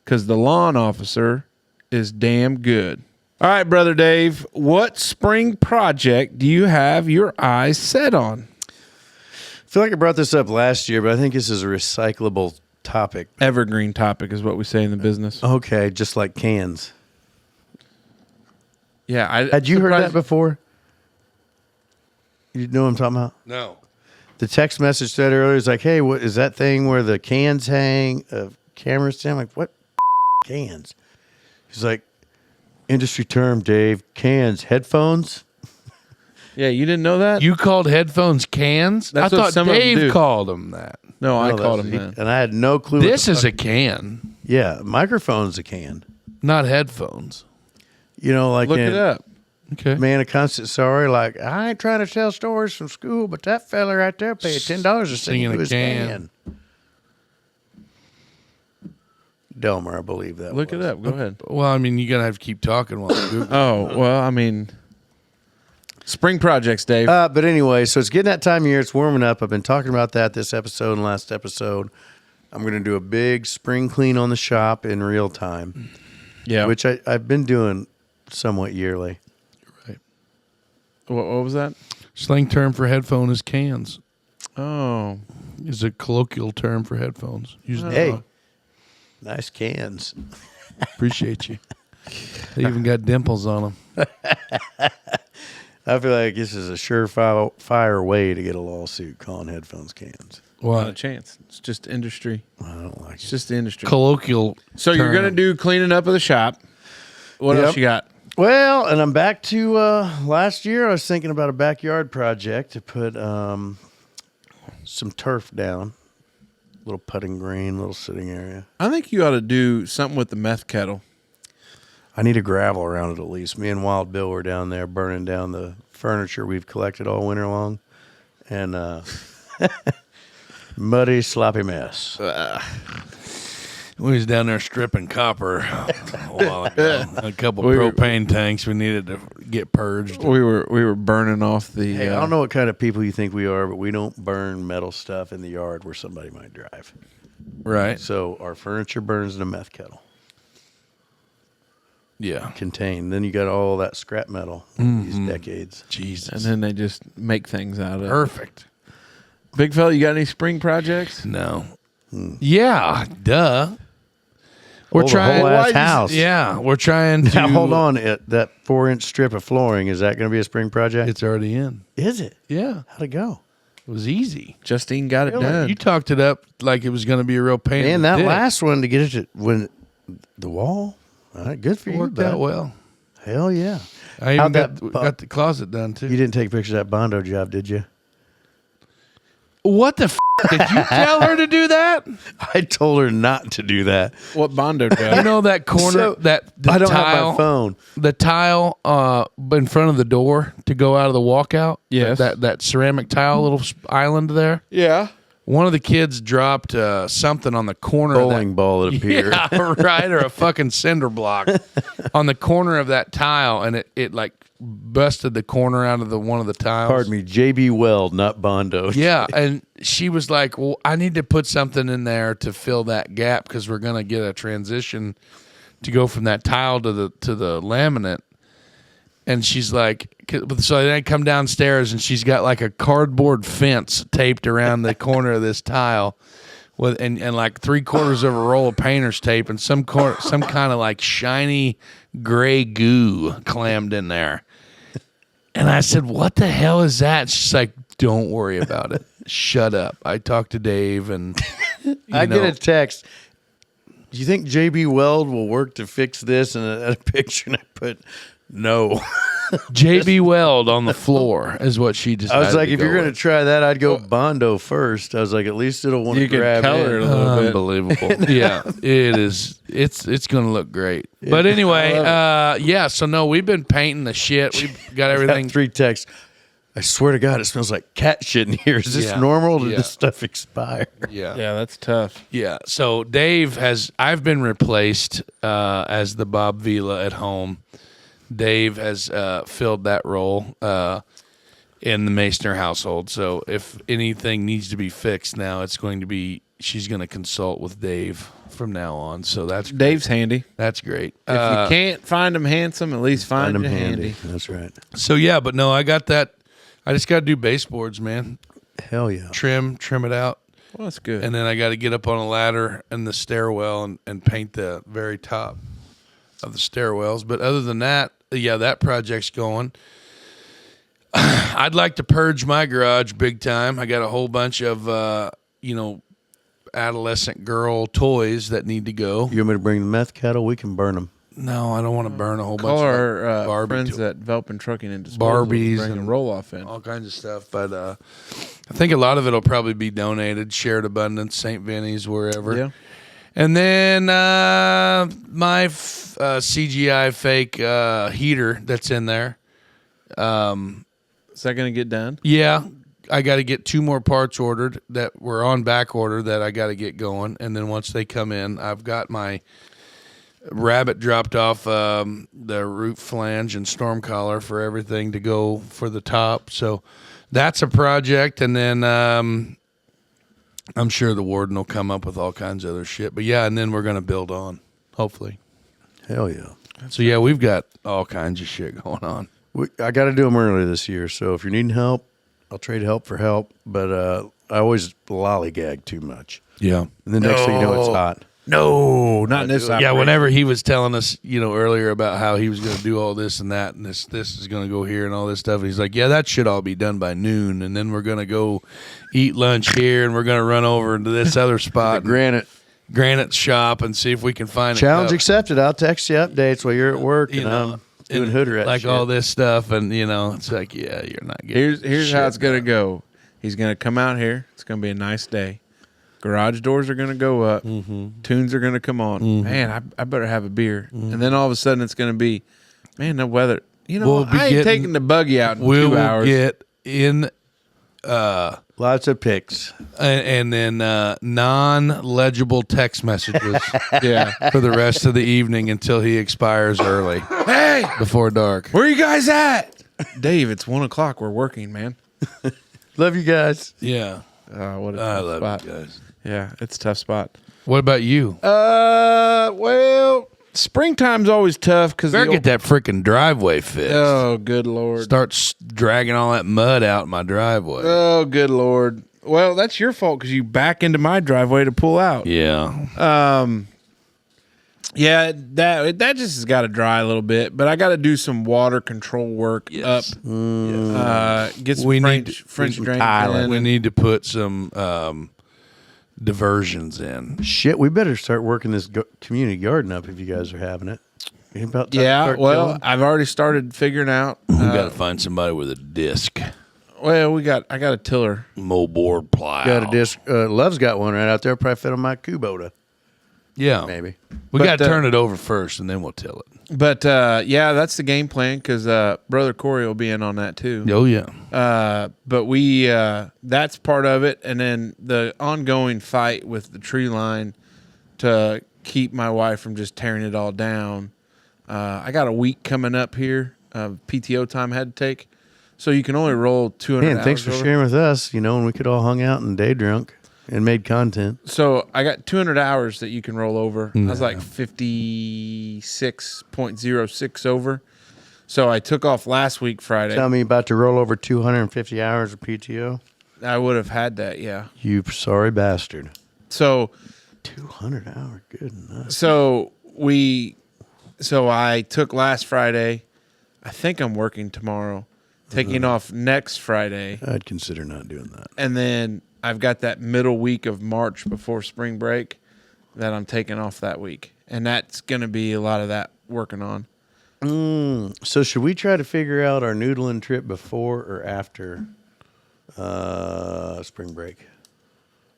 S1: Because the lawn officer is damn good. All right, Brother Dave, what spring project do you have your eyes set on?
S3: I feel like I brought this up last year, but I think this is a recyclable topic.
S1: Evergreen topic is what we say in the business.
S3: Okay, just like cans.
S1: Yeah.
S3: Had you heard that before? You know what I'm talking about?
S2: No.
S3: The text message said earlier is like, hey, what is that thing where the cans hang, cameras stand? I'm like, what cans? He's like, industry term, Dave. Cans, headphones.
S1: Yeah, you didn't know that?
S2: You called headphones cans?
S1: That's
S2: I
S1: what
S2: thought
S1: some of them do.
S2: Dave called them that.
S1: No, I
S3: No,
S1: called
S3: that's-
S1: him that.
S3: And I had no clue. what
S2: This
S3: the
S2: is
S3: fuck-
S2: a can,
S3: yeah, microphone's a can.
S2: not headphones.
S3: You know, like
S1: Look
S3: in
S1: it up.
S2: Okay.
S3: Man of Constant Sorry, like, I ain't trying to tell stories from school, but that fella right there paid $10 to sing
S2: Singing
S3: into
S2: a
S3: his
S2: can.
S3: can. Delmer, I believe that
S1: Look
S3: was.
S1: it up. Go ahead.
S2: Well, I mean, you're going to have to keep talking while I Google.
S1: Oh, well, I mean, spring projects, Dave.
S3: But anyway, so it's getting that time of year. It's warming up. I've been talking about that this episode and last episode. I'm going to do a big spring clean on the shop in real time,
S1: yeah.
S3: which I've been doing somewhat yearly.
S1: What was that?
S2: Slang term for headphone is cans.
S1: Oh.
S2: Is a colloquial term for headphones.
S3: Hey, nice cans.
S2: Appreciate you. They even got dimples on them.
S3: I feel like this is a surefire way to get a lawsuit calling headphones cans.
S1: Not a chance. It's just industry.
S3: I don't like
S1: It's
S3: it.
S1: just the industry.
S2: Colloquial.
S1: So you're
S2: term.
S1: going to do cleaning up of the shop. What
S3: Yep.
S1: else you got?
S3: Well, and I'm back to last year. I was thinking about a backyard project to put some turf down, little putting green, little sitting area.
S1: I think you ought to do something with the meth kettle.
S3: I need a gravel around it at least. Me and Wild Bill were down there burning down the furniture we've collected all winter long, and muddy, sloppy mess.
S2: We was down there stripping copper a while ago. A couple propane tanks we needed to get purged.
S1: We were burning off the.
S3: Hey, I don't know what kind of people you think we are, but we don't burn metal stuff in the yard where somebody might drive.
S2: Right.
S3: So our furniture burns in a meth kettle.
S2: Yeah.
S3: Contained. Then you got all that scrap metal these decades.
S2: Jesus.
S1: And then they just make things out of it.
S2: Perfect.
S1: Big fella, you got any spring projects?
S2: No. Yeah. Duh. We're
S3: The
S2: trying.
S3: whole ass house.
S2: Yeah. We're trying to.
S3: Now, hold on. That 4-inch strip of flooring, is that going to be a spring project?
S2: It's already in.
S3: Is it?
S2: Yeah.
S3: How'd it go?
S2: It was easy.
S1: Justine got it done.
S2: You talked it up like it was going to be a real pain.
S3: Man,
S2: in the
S3: that
S2: dick.
S3: last one to get it to the wall. All right, good for you.
S2: worked
S3: bud.
S2: out well.
S3: Hell yeah.
S2: I even
S3: How'd
S2: got the closet done too.
S3: You didn't take pictures of that Bondo job, did you?
S2: What the f***? Did you tell her to do that?
S3: I told her not to do that.
S1: What Bondo does?
S2: You know that corner,
S3: So,
S2: the
S3: I don't
S2: tile,
S3: have my phone.
S2: the tile in front of the door to go out of the walkout.
S1: Yes.
S2: That ceramic tile little island there.
S1: Yeah.
S2: One of the kids dropped something on the corner
S3: Bowling
S2: of that.
S3: ball, it appeared.
S2: Yeah, right, or a fucking cinder block on the corner of that tile, and it like busted the corner out of one of the tiles.
S3: Pardon me, JB Weld, not Bondo.
S2: Yeah, and she was like, "Well, I need to put something in there to fill that gap because we're gonna get a transition to go from that tile to the laminate." And she's like, so then I come downstairs and she's got like a cardboard fence taped around the corner of this tile, with and like 3/4 of a roll of painter's tape and some kind of like shiny gray goo clammed in there. And I said, "What the hell is that?" She's like, "Don't worry about it. Shut up. I talked to Dave and
S3: I get a text. Do you think JB Weld will work to fix this? And a picture, and I put no.
S2: JB Weld on the floor is what she decided.
S3: I was like, if you're going to
S2: with.
S3: try that, I'd go Bondo first. I was like, at least it'll want to
S1: You could
S3: grab
S1: color it
S3: in.
S1: a little bit.
S2: Unbelievable. Yeah, it is. It's going to look great. But anyway, yeah. So no, we've been painting the shit. We've got everything.
S3: Got 3 texts. I swear to God, it smells like cat shit in here. Is this
S2: Yeah.
S3: normal? Did
S2: Yeah.
S3: this stuff expire?
S2: Yeah.
S1: Yeah, that's tough.
S2: Yeah. So I've been replaced as the Bob Vila at home. Dave has filled that role in the Masner household. So if anything needs to be fixed now, it's going to be, she's going to consult with Dave from now on. So that's great.
S1: Dave's handy.
S2: That's great.
S1: If you can't find him handsome, at least find him handy.
S3: That's right.
S2: So yeah, but no, I got that. I just got to do baseboards, man.
S3: Hell yeah.
S2: Trim it out.
S1: Well, that's good.
S2: And then I got to get up on a ladder in the stairwell and paint the very top of the stairwells. But other than that, yeah, that project's going. I'd like to purge my garage big time. I got a whole bunch of, adolescent girl toys that need to go.
S3: You want me to bring the meth kettle? We can burn them.
S2: No, I don't want to burn a whole
S1: Call
S2: bunch
S1: our
S2: of Barbie
S1: friends
S2: toys.
S1: at Velpen Trucking and Disposal.
S2: Barbies
S1: Bring a
S2: and
S1: roll off in.
S2: All kinds of stuff. But I think a lot of it will probably be donated, shared abundance, St. Vinny's, wherever.
S1: Yeah.
S2: And then my CGI fake heater that's in there.
S1: Is that going to get done?
S2: Yeah, I got to get 2 more parts ordered that were on back order that I got to get going. And then once they come in, I've got my rabbit dropped off the root flange and storm collar for everything to go for the top. So that's a project. And then I'm sure the warden will come up with all kinds of other shit. But yeah, and then we're going to build on, hopefully.
S3: Hell yeah.
S2: So yeah, we've got all kinds of shit going on.
S3: I got to do them early this year. So if you're needing help, I'll trade help for help. But I always lollygag too much.
S2: Yeah.
S3: And the next thing you know, it's hot.
S1: No, not in this.
S2: Yeah,
S1: operation.
S2: whenever he was telling us, earlier about how he was going to do all this and that, and this is going to go here and all this stuff, and he's like, yeah, that should all be done by noon, and then we're going to go eat lunch here, and we're going to run over into this other spot, Granite shop, and see if we can find
S3: Challenge accepted. I'll text you updates while you're at work, and I'm doing hood rat
S2: like
S3: shit.
S2: all this stuff, and it's like, yeah, you're not getting
S1: Here's how it's gonna go. He's gonna come out here. It's gonna be a nice day. Garage doors are gonna go up. Tunes are gonna come on. Man, I better have a beer. And then all of a sudden it's gonna be, man, the weather. I ain't taking the buggy out in 2 hours.
S2: We'll get in
S3: Lots of pics.
S2: and then non-legible text messages for the rest of the evening until he expires early.
S1: Hey,
S2: Before dark.
S1: where you guys at? Dave, it's 1 o'clock. We're working, man.
S3: Love you guys.
S2: Yeah.
S1: What a
S2: I
S1: tough
S2: love
S1: spot.
S2: you guys.
S1: Yeah, it's a tough spot.
S2: What about you?
S1: Well, springtime's always tough because
S2: Better get that freaking driveway fixed.
S1: Oh, good Lord.
S2: Start dragging all that mud out in my driveway.
S1: Oh, good Lord. Well, that's your fault because you back into my driveway to pull out.
S2: Yeah.
S1: Yeah, that just has got to dry a little bit, but I got to do some water control work up. Get some French drains in.
S2: We need to put some diversions in.
S3: Shit, we better start working this community garden up if you guys are having it. Ain't about time to
S1: Yeah,
S3: start
S1: well,
S3: tilling?
S1: I've already started figuring out.
S2: We got to find somebody with a disc.
S1: Well, I got a tiller.
S2: Moldboard plow.
S3: Got a disc. Love's got one right out there. Probably fit on my Kubota.
S2: Yeah.
S3: Maybe.
S2: We got to turn it over first, and then we'll till it.
S1: But, yeah, that's the game plan because Brother Corey will be in on that too.
S2: Oh, yeah.
S1: But we that's part of it. And then the ongoing fight with the tree line to keep my wife from just tearing it all down. I got a week coming up here of PTO time I had to take. So you can only roll 200 hours.
S3: Man, thanks for sharing with us, and we could all hung out and day drunk and made content.
S1: So I got 200 hours that you can roll over. I was like 56.06 over. So I took off last week Friday.
S3: Tell me about to roll over 250 hours of PTO.
S1: I would have had that, yeah.
S3: You sorry bastard.
S1: So
S3: 200 hours, good enough.
S1: So I took last Friday. I think I'm working tomorrow. Taking off next Friday.
S3: I'd consider not doing that.
S1: And then I've got that middle week of March before spring break that I'm taking off that week. And that's going to be a lot of that working on.
S3: So should we try to figure out our noodling trip before or after spring break?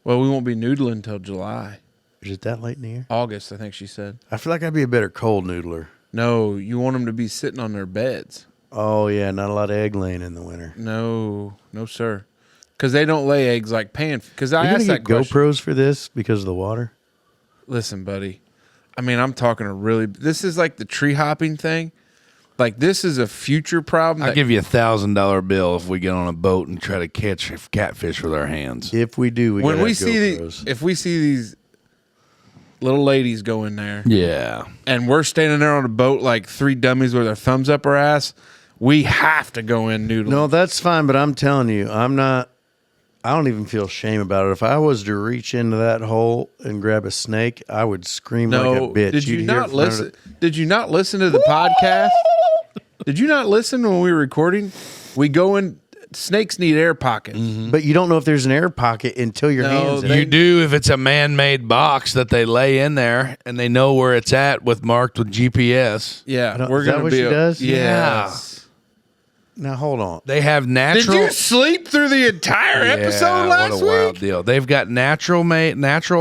S1: Well, we won't be noodling until July.
S3: Is it that late in the year?
S1: August, I think she said.
S3: I feel like I'd be a better cold noodler.
S1: No, you want them to be sitting on their beds.
S3: Oh, yeah, not a lot of egg laying in the winter.
S1: No, sir. Because they don't lay eggs like pan. Because I asked that
S3: get
S1: question.
S3: GoPros for this because of the water?
S1: Listen, buddy. I mean, I'm talking this is like the tree hopping thing. Like, this is a future problem.
S2: I'll give you $1,000 bill if we get on a boat and try to catch catfish with our hands.
S3: If we do,
S1: if we see these little ladies go in there,
S2: Yeah.
S1: and we're standing there on a boat like three dummies with our thumbs up our ass, we have to go in noodling.
S3: No, that's fine, but I'm telling you, I don't even feel shame about it. If I was to reach into that hole and grab a snake, I would scream like a bitch.
S1: Did you
S3: You'd hear
S1: not
S3: it from under
S1: listen? Did you not listen to the podcast? Did you not listen when we were recording? We go in. Snakes need air pockets.
S3: But you don't know if there's an air pocket until your hands in
S2: You
S3: it.
S2: do if it's a man-made box that they lay in there and they know where it's at marked with GPS.
S1: Yeah,
S3: Is that what she does?
S1: Yes.
S3: Now, hold on.
S2: They have natural.
S1: Did you sleep through the entire episode last
S2: what a wild
S1: week?
S2: deal. They've got natural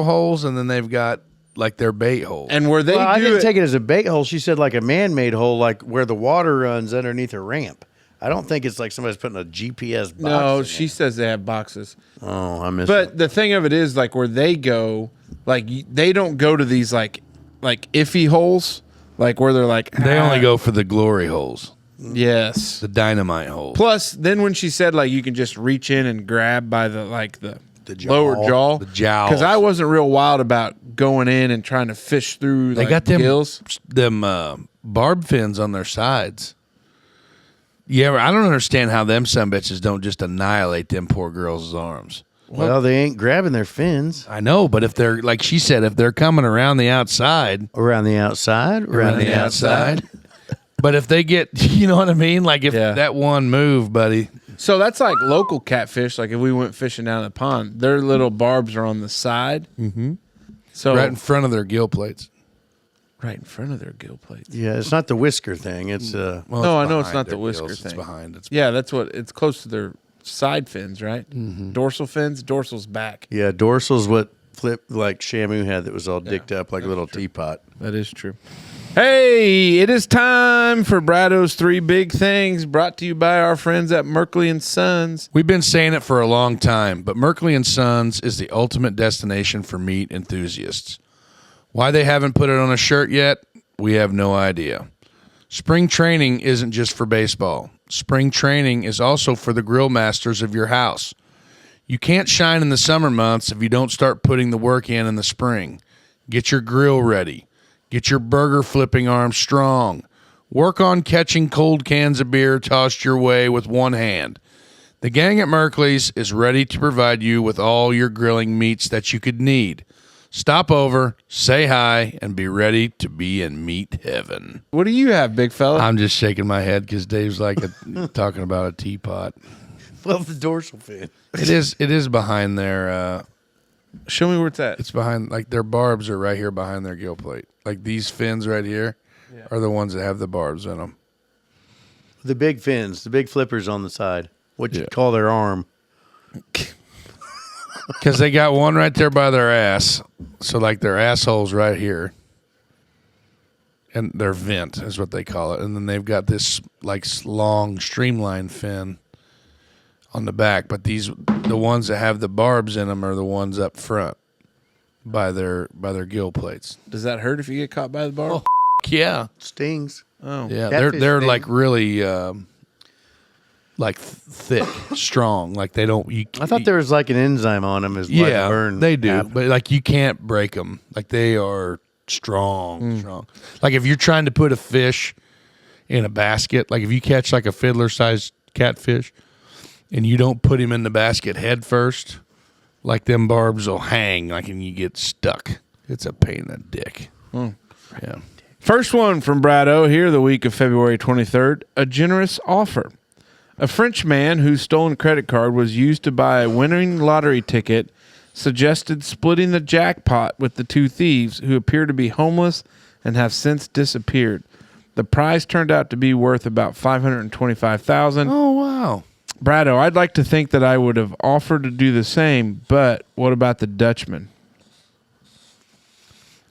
S2: holes, and then they've got like their bait holes.
S1: And where they
S3: I
S1: do
S3: didn't
S1: it,
S3: take it as a bait hole. She said like a man-made hole, like where the water runs underneath a ramp. I don't think it's like somebody's putting a GPS box.
S1: no,
S3: in
S1: she
S3: it.
S1: says they have boxes.
S3: Oh, I missed
S1: But
S3: it.
S1: the thing of it is, like where they go, like they don't go to these like iffy holes, like where they're like
S2: They only go for the glory holes,
S1: Yes.
S2: the dynamite holes.
S1: Plus, then when she said like you can just reach in and grab by the lower jaw,
S2: The jowls.
S1: because I wasn't real wild about going in and trying to fish through.
S2: They
S1: like,
S2: got them
S1: gills.
S2: barb fins on their sides. Yeah, I don't understand how them sumbitches don't just annihilate them poor girls' arms.
S3: Well, they ain't grabbing their fins.
S2: I know, but if they're, like she said, if they're coming around the outside.
S3: Around the outside?
S2: Around the outside. But if they get, you know what I mean? Like if that one move, buddy.
S1: So that's like local catfish. Like if we went fishing down the pond, their little barbs are on the side.
S2: Mm-hmm.
S1: So
S2: right in front of their gill plates.
S1: Right in front of their gill plates.
S3: Yeah, it's not the whisker thing. It's
S1: well, no, I know it's not the whisker
S2: gills.
S1: thing.
S2: It's behind.
S1: Yeah, that's what it's close to their side fins, right? Mm-hmm. Dorsal fins. Dorsal's back.
S3: Yeah, dorsal's what flipped like Shamu had that was all dicked up like a little teapot.
S1: That is true. Hey, it is time for Brado's Three Big Things, brought to you by our friends at Merkley and Sons.
S2: We've been saying it for a long time, but Merkley and Sons is the ultimate destination for meat enthusiasts. Why they haven't put it on a shirt yet, we have no idea. Spring training isn't just for baseball. Spring training is also for the grill masters of your house. You can't shine in the summer months if you don't start putting the work in the spring. Get your grill ready. Get your burger flipping arms strong. Work on catching cold cans of beer tossed your way with one hand. The gang at Merkley's is ready to provide you with all your grilling meats that you could need. Stop over, say hi, and be ready to be in meat heaven.
S1: What do you have, big fella?
S2: I'm just shaking my head because Dave's like talking about a teapot.
S3: Well, the dorsal fin.
S2: It is behind their...
S1: Show me where it's at.
S2: It's behind, like their barbs are right here behind their gill plate. Like these fins right here are the ones that have the barbs in them.
S3: The big fins, the big flippers on the side. What you call their arm.
S2: Because they got one right there by their ass. So like their asshole's right here. And their vent is what they call it. And then they've got this like long streamlined fin on the back. But the ones that have the barbs in them are the ones up front by their gill plates.
S1: Does that hurt if you get caught by the barb?
S2: Oh, yeah.
S3: Stings.
S1: Oh.
S2: Yeah,
S3: Catfish
S2: they're
S3: sting.
S2: like really like thick, strong. Like they don't.
S3: I thought there was like an enzyme on them.
S2: Yeah,
S3: burn
S2: they do,
S3: happen.
S2: but like you can't break them. Like they are strong. Like if you're trying to put a fish in a basket, like if you catch like a fiddler-sized catfish, and you don't put him in the basket head first, like them barbs will hang, like and you get stuck. It's a pain in the dick. Yeah.
S1: First one from Brado here the week of February 23rd. A generous offer. A French man whose stolen credit card was used to buy a winning lottery ticket suggested splitting the jackpot with the two thieves who appear to be homeless and have since disappeared. The prize turned out to be worth about $525,000.
S2: Oh, wow.
S1: Brado, I'd like to think that I would have offered to do the same, but what about the Dutchman?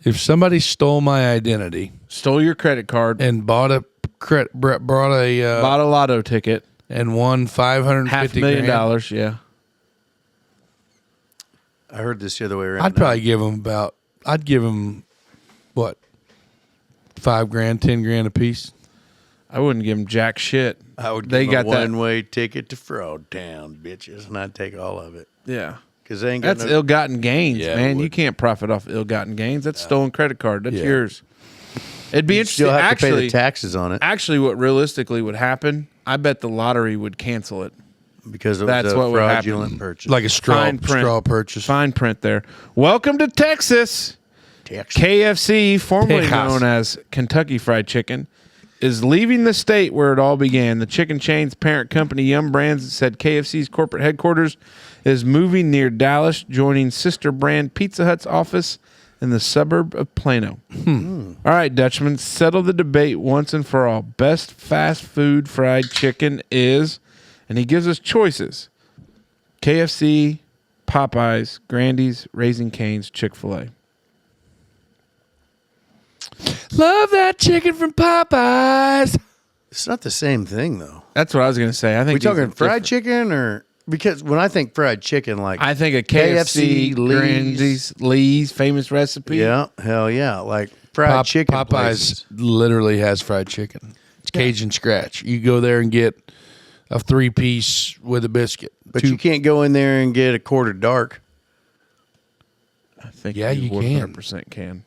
S2: If somebody stole my identity
S1: Stole your credit card,
S2: and bought a
S1: lotto ticket,
S2: and won $550,000,
S1: $500,000, yeah.
S3: I heard this the other way around.
S2: I'd probably give them I'd give them what, $5,000, $10,000 a piece.
S1: I wouldn't give them jack shit.
S3: I would
S1: They
S3: give
S1: got
S3: them
S1: that-
S3: a one-way ticket to Fraud Town, bitches, and I'd take all of it.
S1: Yeah.
S3: Because they ain't got
S1: That's
S3: no...
S1: ill-gotten gains,
S2: Yeah,
S1: man.
S2: it would.
S1: You can't profit off ill-gotten gains. That's stolen credit card. That's
S2: Yeah.
S1: yours. It'd be
S3: You
S1: interesting.
S3: still have to pay
S1: Actually,
S3: the taxes on it
S1: actually, what realistically would happen, I bet the lottery would cancel it.
S3: because it
S1: That's
S3: was a
S1: what would happen.
S3: fraudulent purchase.
S2: Like a
S1: Fine print.
S2: straw purchase.
S1: Fine print there. Welcome to Texas.
S3: Texas.
S1: KFC, formerly
S2: Texas.
S1: known as Kentucky Fried Chicken, is leaving the state where it all began. The chicken chain's parent company, Yum Brands, said KFC's corporate headquarters is moving near Dallas, joining sister brand Pizza Hut's office in the suburb of Plano. All right, Dutchman, settle the debate once and for all. Best fast food fried chicken is, and he gives us choices: KFC, Popeyes, Grandy's, Raising Cane's, Chick-fil-A.
S2: Love that chicken from Popeyes.
S3: It's not the same thing, though.
S1: That's what I was going to say. I think
S3: We
S1: these are
S3: talking fried
S1: different.
S3: chicken or... Because when I think fried chicken, like...
S1: I think a KFC,
S3: KFC, Lee's.
S1: Grandy's, Lee's, famous recipe.
S3: Yeah, hell yeah. Like fried chicken
S2: Popeyes
S3: places.
S2: literally has fried chicken. It's Cajun scratch. You go there and get a 3-piece with a biscuit.
S3: But you can't go in there and get a quarter dark.
S1: I think
S2: Yeah, you can.
S1: 100% can.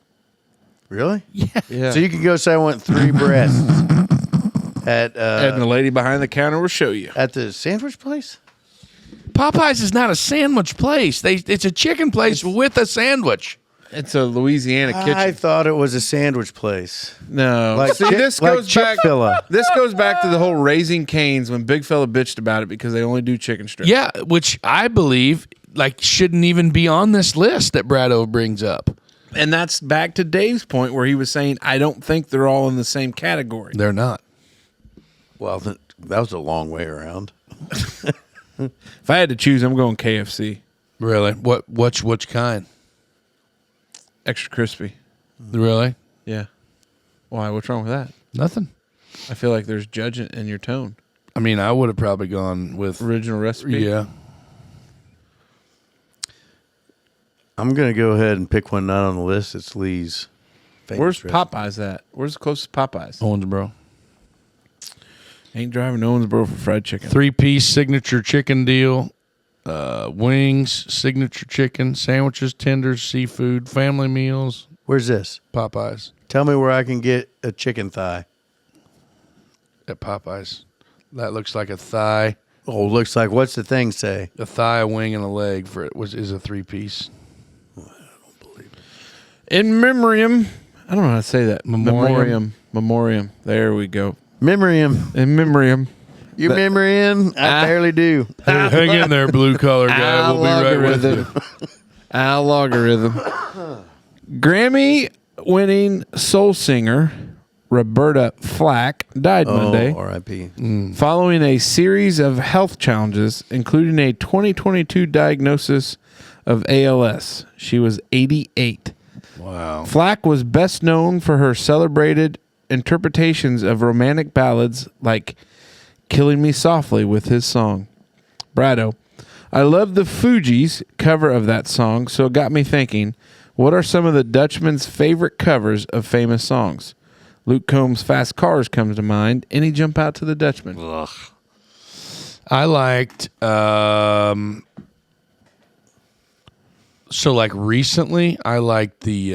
S3: Really?
S2: Yeah.
S1: Yeah.
S3: So you could go say, I want 3 breasts.
S1: And the lady behind the counter will show you.
S3: at the sandwich place.
S2: Popeyes is not a sandwich place. It's a chicken place with a sandwich.
S1: It's a Louisiana kitchen.
S3: I thought it was a sandwich place.
S1: No.
S3: Like
S1: See, this
S3: like
S1: goes back.
S3: Chick-fil-A.
S1: This goes back to the whole Raising Cane's when Big Fella bitched about it because they only do chicken strips.
S2: Yeah, which I believe shouldn't even be on this list that Brado brings up.
S1: And that's back to Dave's point where he was saying, I don't think they're all in the same category.
S2: They're not.
S3: Well, that was a long way around.
S1: If I had to choose, I'm going KFC.
S2: Really? Which kind?
S1: Extra crispy.
S2: Really?
S1: Yeah. Why? What's wrong with that?
S2: Nothing.
S1: I feel like there's judgment in your tone.
S2: I mean, I would have probably gone with
S1: Original recipe?
S2: Yeah.
S3: I'm going to go ahead and pick one not on the list. It's Lee's.
S1: Where's
S3: recipe.
S1: Popeyes at? Where's the closest Popeyes?
S2: Owensboro.
S1: Ain't driving to Owensboro for fried chicken.
S2: 3-piece signature chicken deal. Wings, signature chicken, sandwiches, tenders, seafood, family meals.
S3: Where's this?
S2: Popeyes.
S3: Tell me where I can get a chicken thigh.
S2: At Popeyes. That looks like a thigh.
S3: Oh, looks like, what's the thing say?
S2: A thigh, a wing, and a leg is a 3-piece.
S1: In memoriam. I don't know how to say that.
S2: Memoriam.
S1: Memoriam. There we go.
S3: Memoriam.
S1: In memoriam.
S3: You remember him? I barely do.
S2: Hang in there, blue collar guy. We'll be right with you.
S1: Al logarithm. Grammy-winning soul singer Roberta Flack died Monday
S3: R.I.P.
S1: following a series of health challenges, including a 2022 diagnosis of ALS. She was 88.
S2: Wow.
S1: Flack was best known for her celebrated interpretations of romantic ballads like Killing Me Softly with his song. Brado, I love the Fugees' cover of that song, so it got me thinking, what are some of the Dutchmen's favorite covers of famous songs? Luke Combs' Fast Cars comes to mind. Any jump out to the Dutchman?
S2: Ugh. I liked, so like recently, I liked the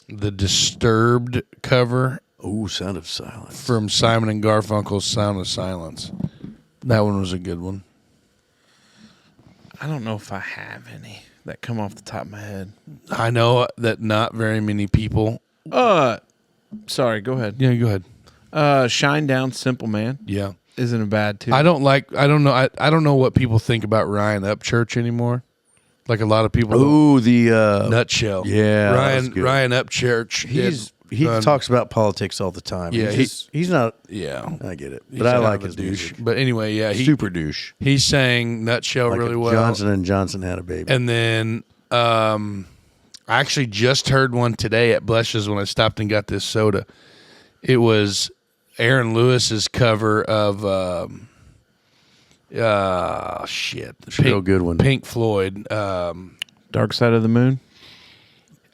S2: Disturbed cover
S3: Ooh, Sound of Silence.
S2: from Simon and Garfunkel's Sound of Silence. That one was a good one.
S1: I don't know if I have any that come off the top of my head.
S2: I know that not very many people.
S1: Sorry, go ahead.
S2: Yeah, go ahead.
S1: Shine Down Simple Man
S2: Yeah.
S1: isn't a bad tune.
S2: I don't know what people think about Ryan Upchurch anymore. Like a lot of people.
S3: Ooh, the
S2: Nutshell.
S3: Yeah, that's good.
S2: Ryan Upchurch.
S3: he talks about politics all the time.
S2: Yeah,
S3: he's not.
S2: Yeah.
S3: I get it,
S2: He's
S3: but I
S2: kind
S3: like
S2: of a
S3: his
S2: douche.
S3: music.
S2: But anyway, yeah,
S3: Super douche.
S2: he sang Nutshell
S3: Like
S2: really
S3: if
S2: well.
S3: Johnson and Johnson had a baby.
S2: And then I actually just heard one today at Blesh's when I stopped and got this soda. It was Aaron Lewis's cover of
S3: Real good one.
S2: Pink Floyd.
S1: Dark Side of the Moon.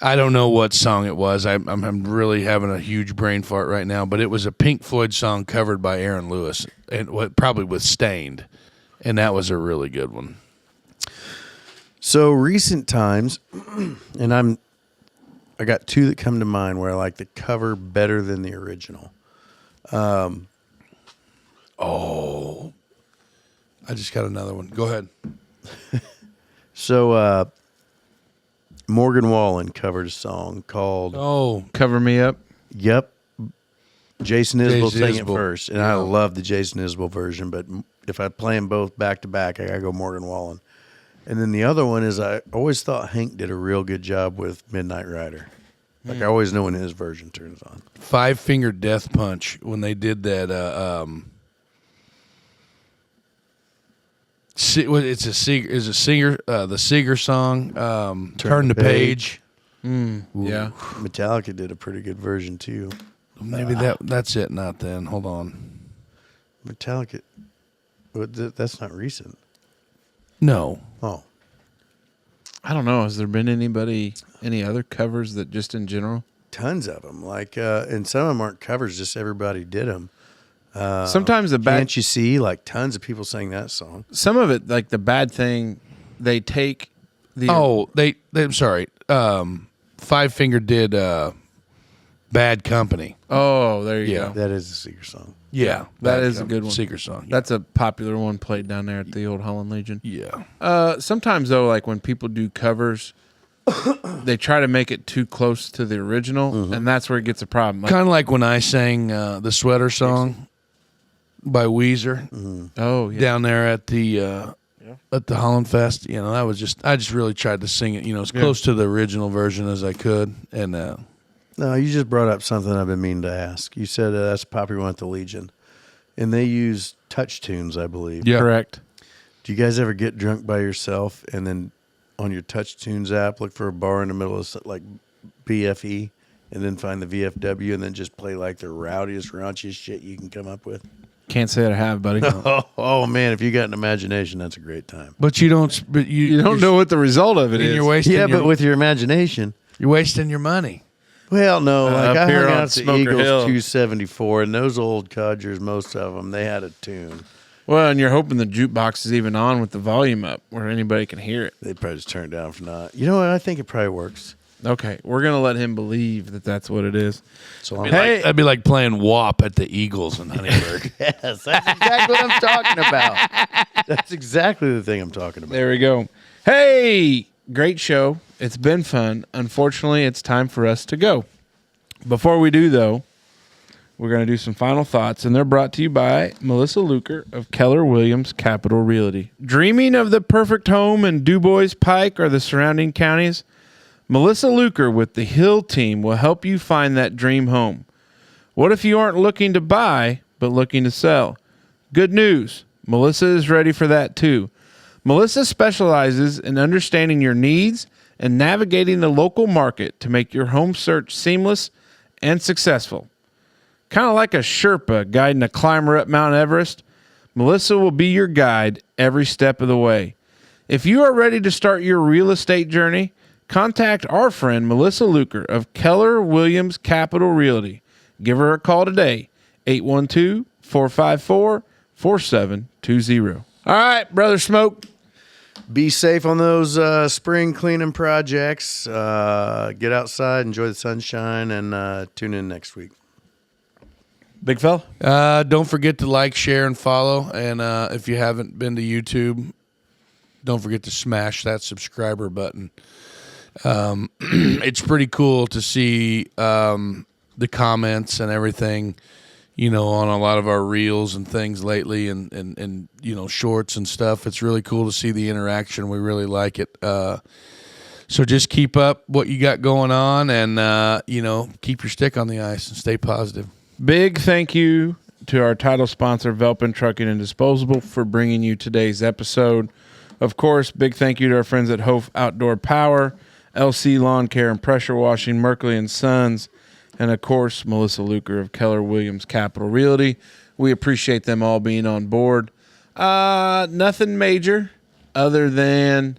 S2: I don't know what song it was. I'm really having a huge brain fart right now, but it was a Pink Floyd song covered by Aaron Lewis, and probably with Stained, and that was a really good one.
S3: So recent times, and I got two that come to mind where I like the cover better than the original.
S2: I just got another one. Go ahead.
S3: So Morgan Wallen covered a song called
S1: Cover Me Up.
S3: Yep. Jason Isbell
S2: Jason
S3: sang it
S2: Isbell.
S3: first, and I love the Jason Isbell version, but if I play them both back to back, I got to go Morgan Wallen. And then the other one is I always thought Hank did a real good job with Midnight Rider. Like I always know when his version turns on.
S2: 5 Finger Death Punch, when they did that it's a singer the Seeger song Turn the Page.
S1: Yeah.
S3: Metallica did a pretty good version too.
S2: Maybe that's it. Not then. Hold on.
S3: Metallica, that's not recent.
S2: No.
S3: Oh,
S1: I don't know. Has there been any other covers that just in general?
S3: tons of them. Like, and some of them aren't covers; just everybody did them.
S1: Sometimes the bad.
S3: Can't you see? Like tons of people sang that song.
S1: Some of it, like the bad thing, they take the.
S2: I'm sorry. 5 Finger did Bad Company.
S1: Oh, there you
S2: Yeah.
S1: go.
S3: That is a secret song.
S2: Yeah,
S1: That
S2: Bad
S1: is a
S2: Company.
S1: good one.
S2: Secret song. Yeah.
S1: That's a popular one played down there at the old Holland Legion.
S2: Yeah.
S1: Sometimes though, like when people do covers, they try to make it too close to the original, and that's where it gets a problem. Like,
S2: Kind of like when I sang the Sweater Song by Weezer
S1: oh yeah,
S2: down there at the Holland Fest. You know, I just really tried to sing it, you know, as close to the original version as I could. And
S3: No, you just brought up something I've been meaning to ask. You said that's a popular one at the Legion, and they use touch tunes, I believe.
S2: yeah.
S1: correct.
S3: Do you guys ever get drunk by yourself and then on your touch tunes app look for a bar in the middle of like BFE and then find the VFW and then just play like the rowdiest, raunchiest shit you can come up with?
S1: Can't say that I have, buddy.
S3: Oh man, if you got an imagination, that's a great time.
S2: But you don't. But
S1: You don't know what the result of it is.
S2: You're wasting.
S3: Yeah,
S2: your,
S3: but with your imagination.
S2: you're wasting your money.
S3: Well, no, like
S1: up
S3: I
S1: here
S3: hung
S1: on
S3: out at the
S1: Smoker
S3: Eagles
S1: Hill.
S3: 274, and those old codgers, most of them, they had a tune.
S1: Well, and you're hoping the jukebox is even on with the volume up where anybody can hear it.
S3: They'd probably just turn it down for not. You know what? I think it probably works.
S1: Okay, we're gonna let him believe that that's what it is.
S3: So I'm
S1: Hey,
S2: That'd be like playing WAP at the Eagles in Huntingburg.
S3: yes, that's exactly what I'm talking about. That's exactly the thing I'm talking about.
S1: there we go. Hey, great show. It's been fun. Unfortunately, it's time for us to go. Before we do, though, we're going to do some final thoughts, and they're brought to you by Melissa Luker of Keller Williams Capital Realty. Dreaming of the perfect home in DuBois, Pike, or the surrounding counties? Melissa Luker with the Hill team will help you find that dream home. What if you aren't looking to buy, but looking to sell? Good news. Melissa is ready for that too. Melissa specializes in understanding your needs and navigating the local market to make your home search seamless and successful. Kind of like a Sherpa guiding a climber up Mount Everest, Melissa will be your guide every step of the way. If you are ready to start your real estate journey, contact our friend Melissa Luker of Keller Williams Capital Realty. Give her a call today, 812-454-4720. All right, Brother Smoke.
S3: Be safe on those spring cleaning projects. Get outside, enjoy the sunshine, and tune in next week.
S1: Big fella.
S2: Don't forget to like, share, and follow. And if you haven't been to YouTube, don't forget to smash that subscriber button. It's pretty cool to see the comments and everything, you know, on a lot of our reels and things lately and you know, shorts and stuff. It's really cool to see the interaction. We really like it. So just keep up what you got going on and, you know, keep your stick on the ice and stay positive.
S1: Big thank you to our title sponsor, Velpen Trucking and Disposable, for bringing you today's episode. Of course, big thank you to our friends at Hopf Outdoor Power, LC Lawn Care and Pressure Washing, Merkley and Sons, and of course, Melissa Luker of Keller Williams Capital Realty. We appreciate them all being on board. Nothing major other than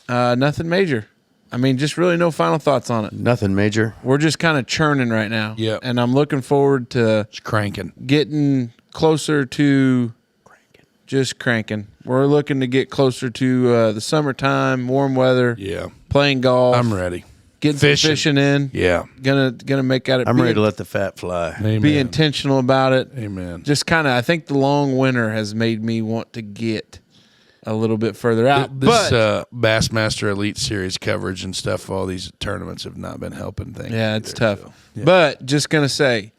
S1: nothing major. I mean, just really no final thoughts on it.
S3: Nothing major.
S1: We're just kind of churning right now.
S2: Yep.
S1: And I'm looking forward to
S2: It's cranking.
S1: getting closer to just cranking. We're looking to get closer to the summertime, warm weather,
S2: Yeah.
S1: playing golf.
S2: I'm ready.
S1: Getting
S2: Fishing.
S1: some fishing in.
S2: Yeah.
S1: Gonna make at it.
S3: I'm
S1: be,
S3: ready to let the fat fly.
S2: Amen.
S1: be intentional about it.
S2: Amen.
S1: Just kind of, I think the long winter has made me want to get a little bit further out.
S2: This
S1: but
S2: Bassmaster Elite Series coverage and stuff, all these tournaments have not been helping things.
S1: yeah, it's
S2: either,
S1: tough.
S2: so, yeah.
S1: But just gonna say,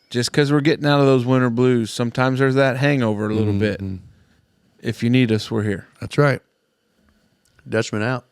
S1: just because we're getting out of those winter blues, sometimes there's that hangover a little bit. If you need us, we're here.
S2: That's right.
S3: Dutchman out.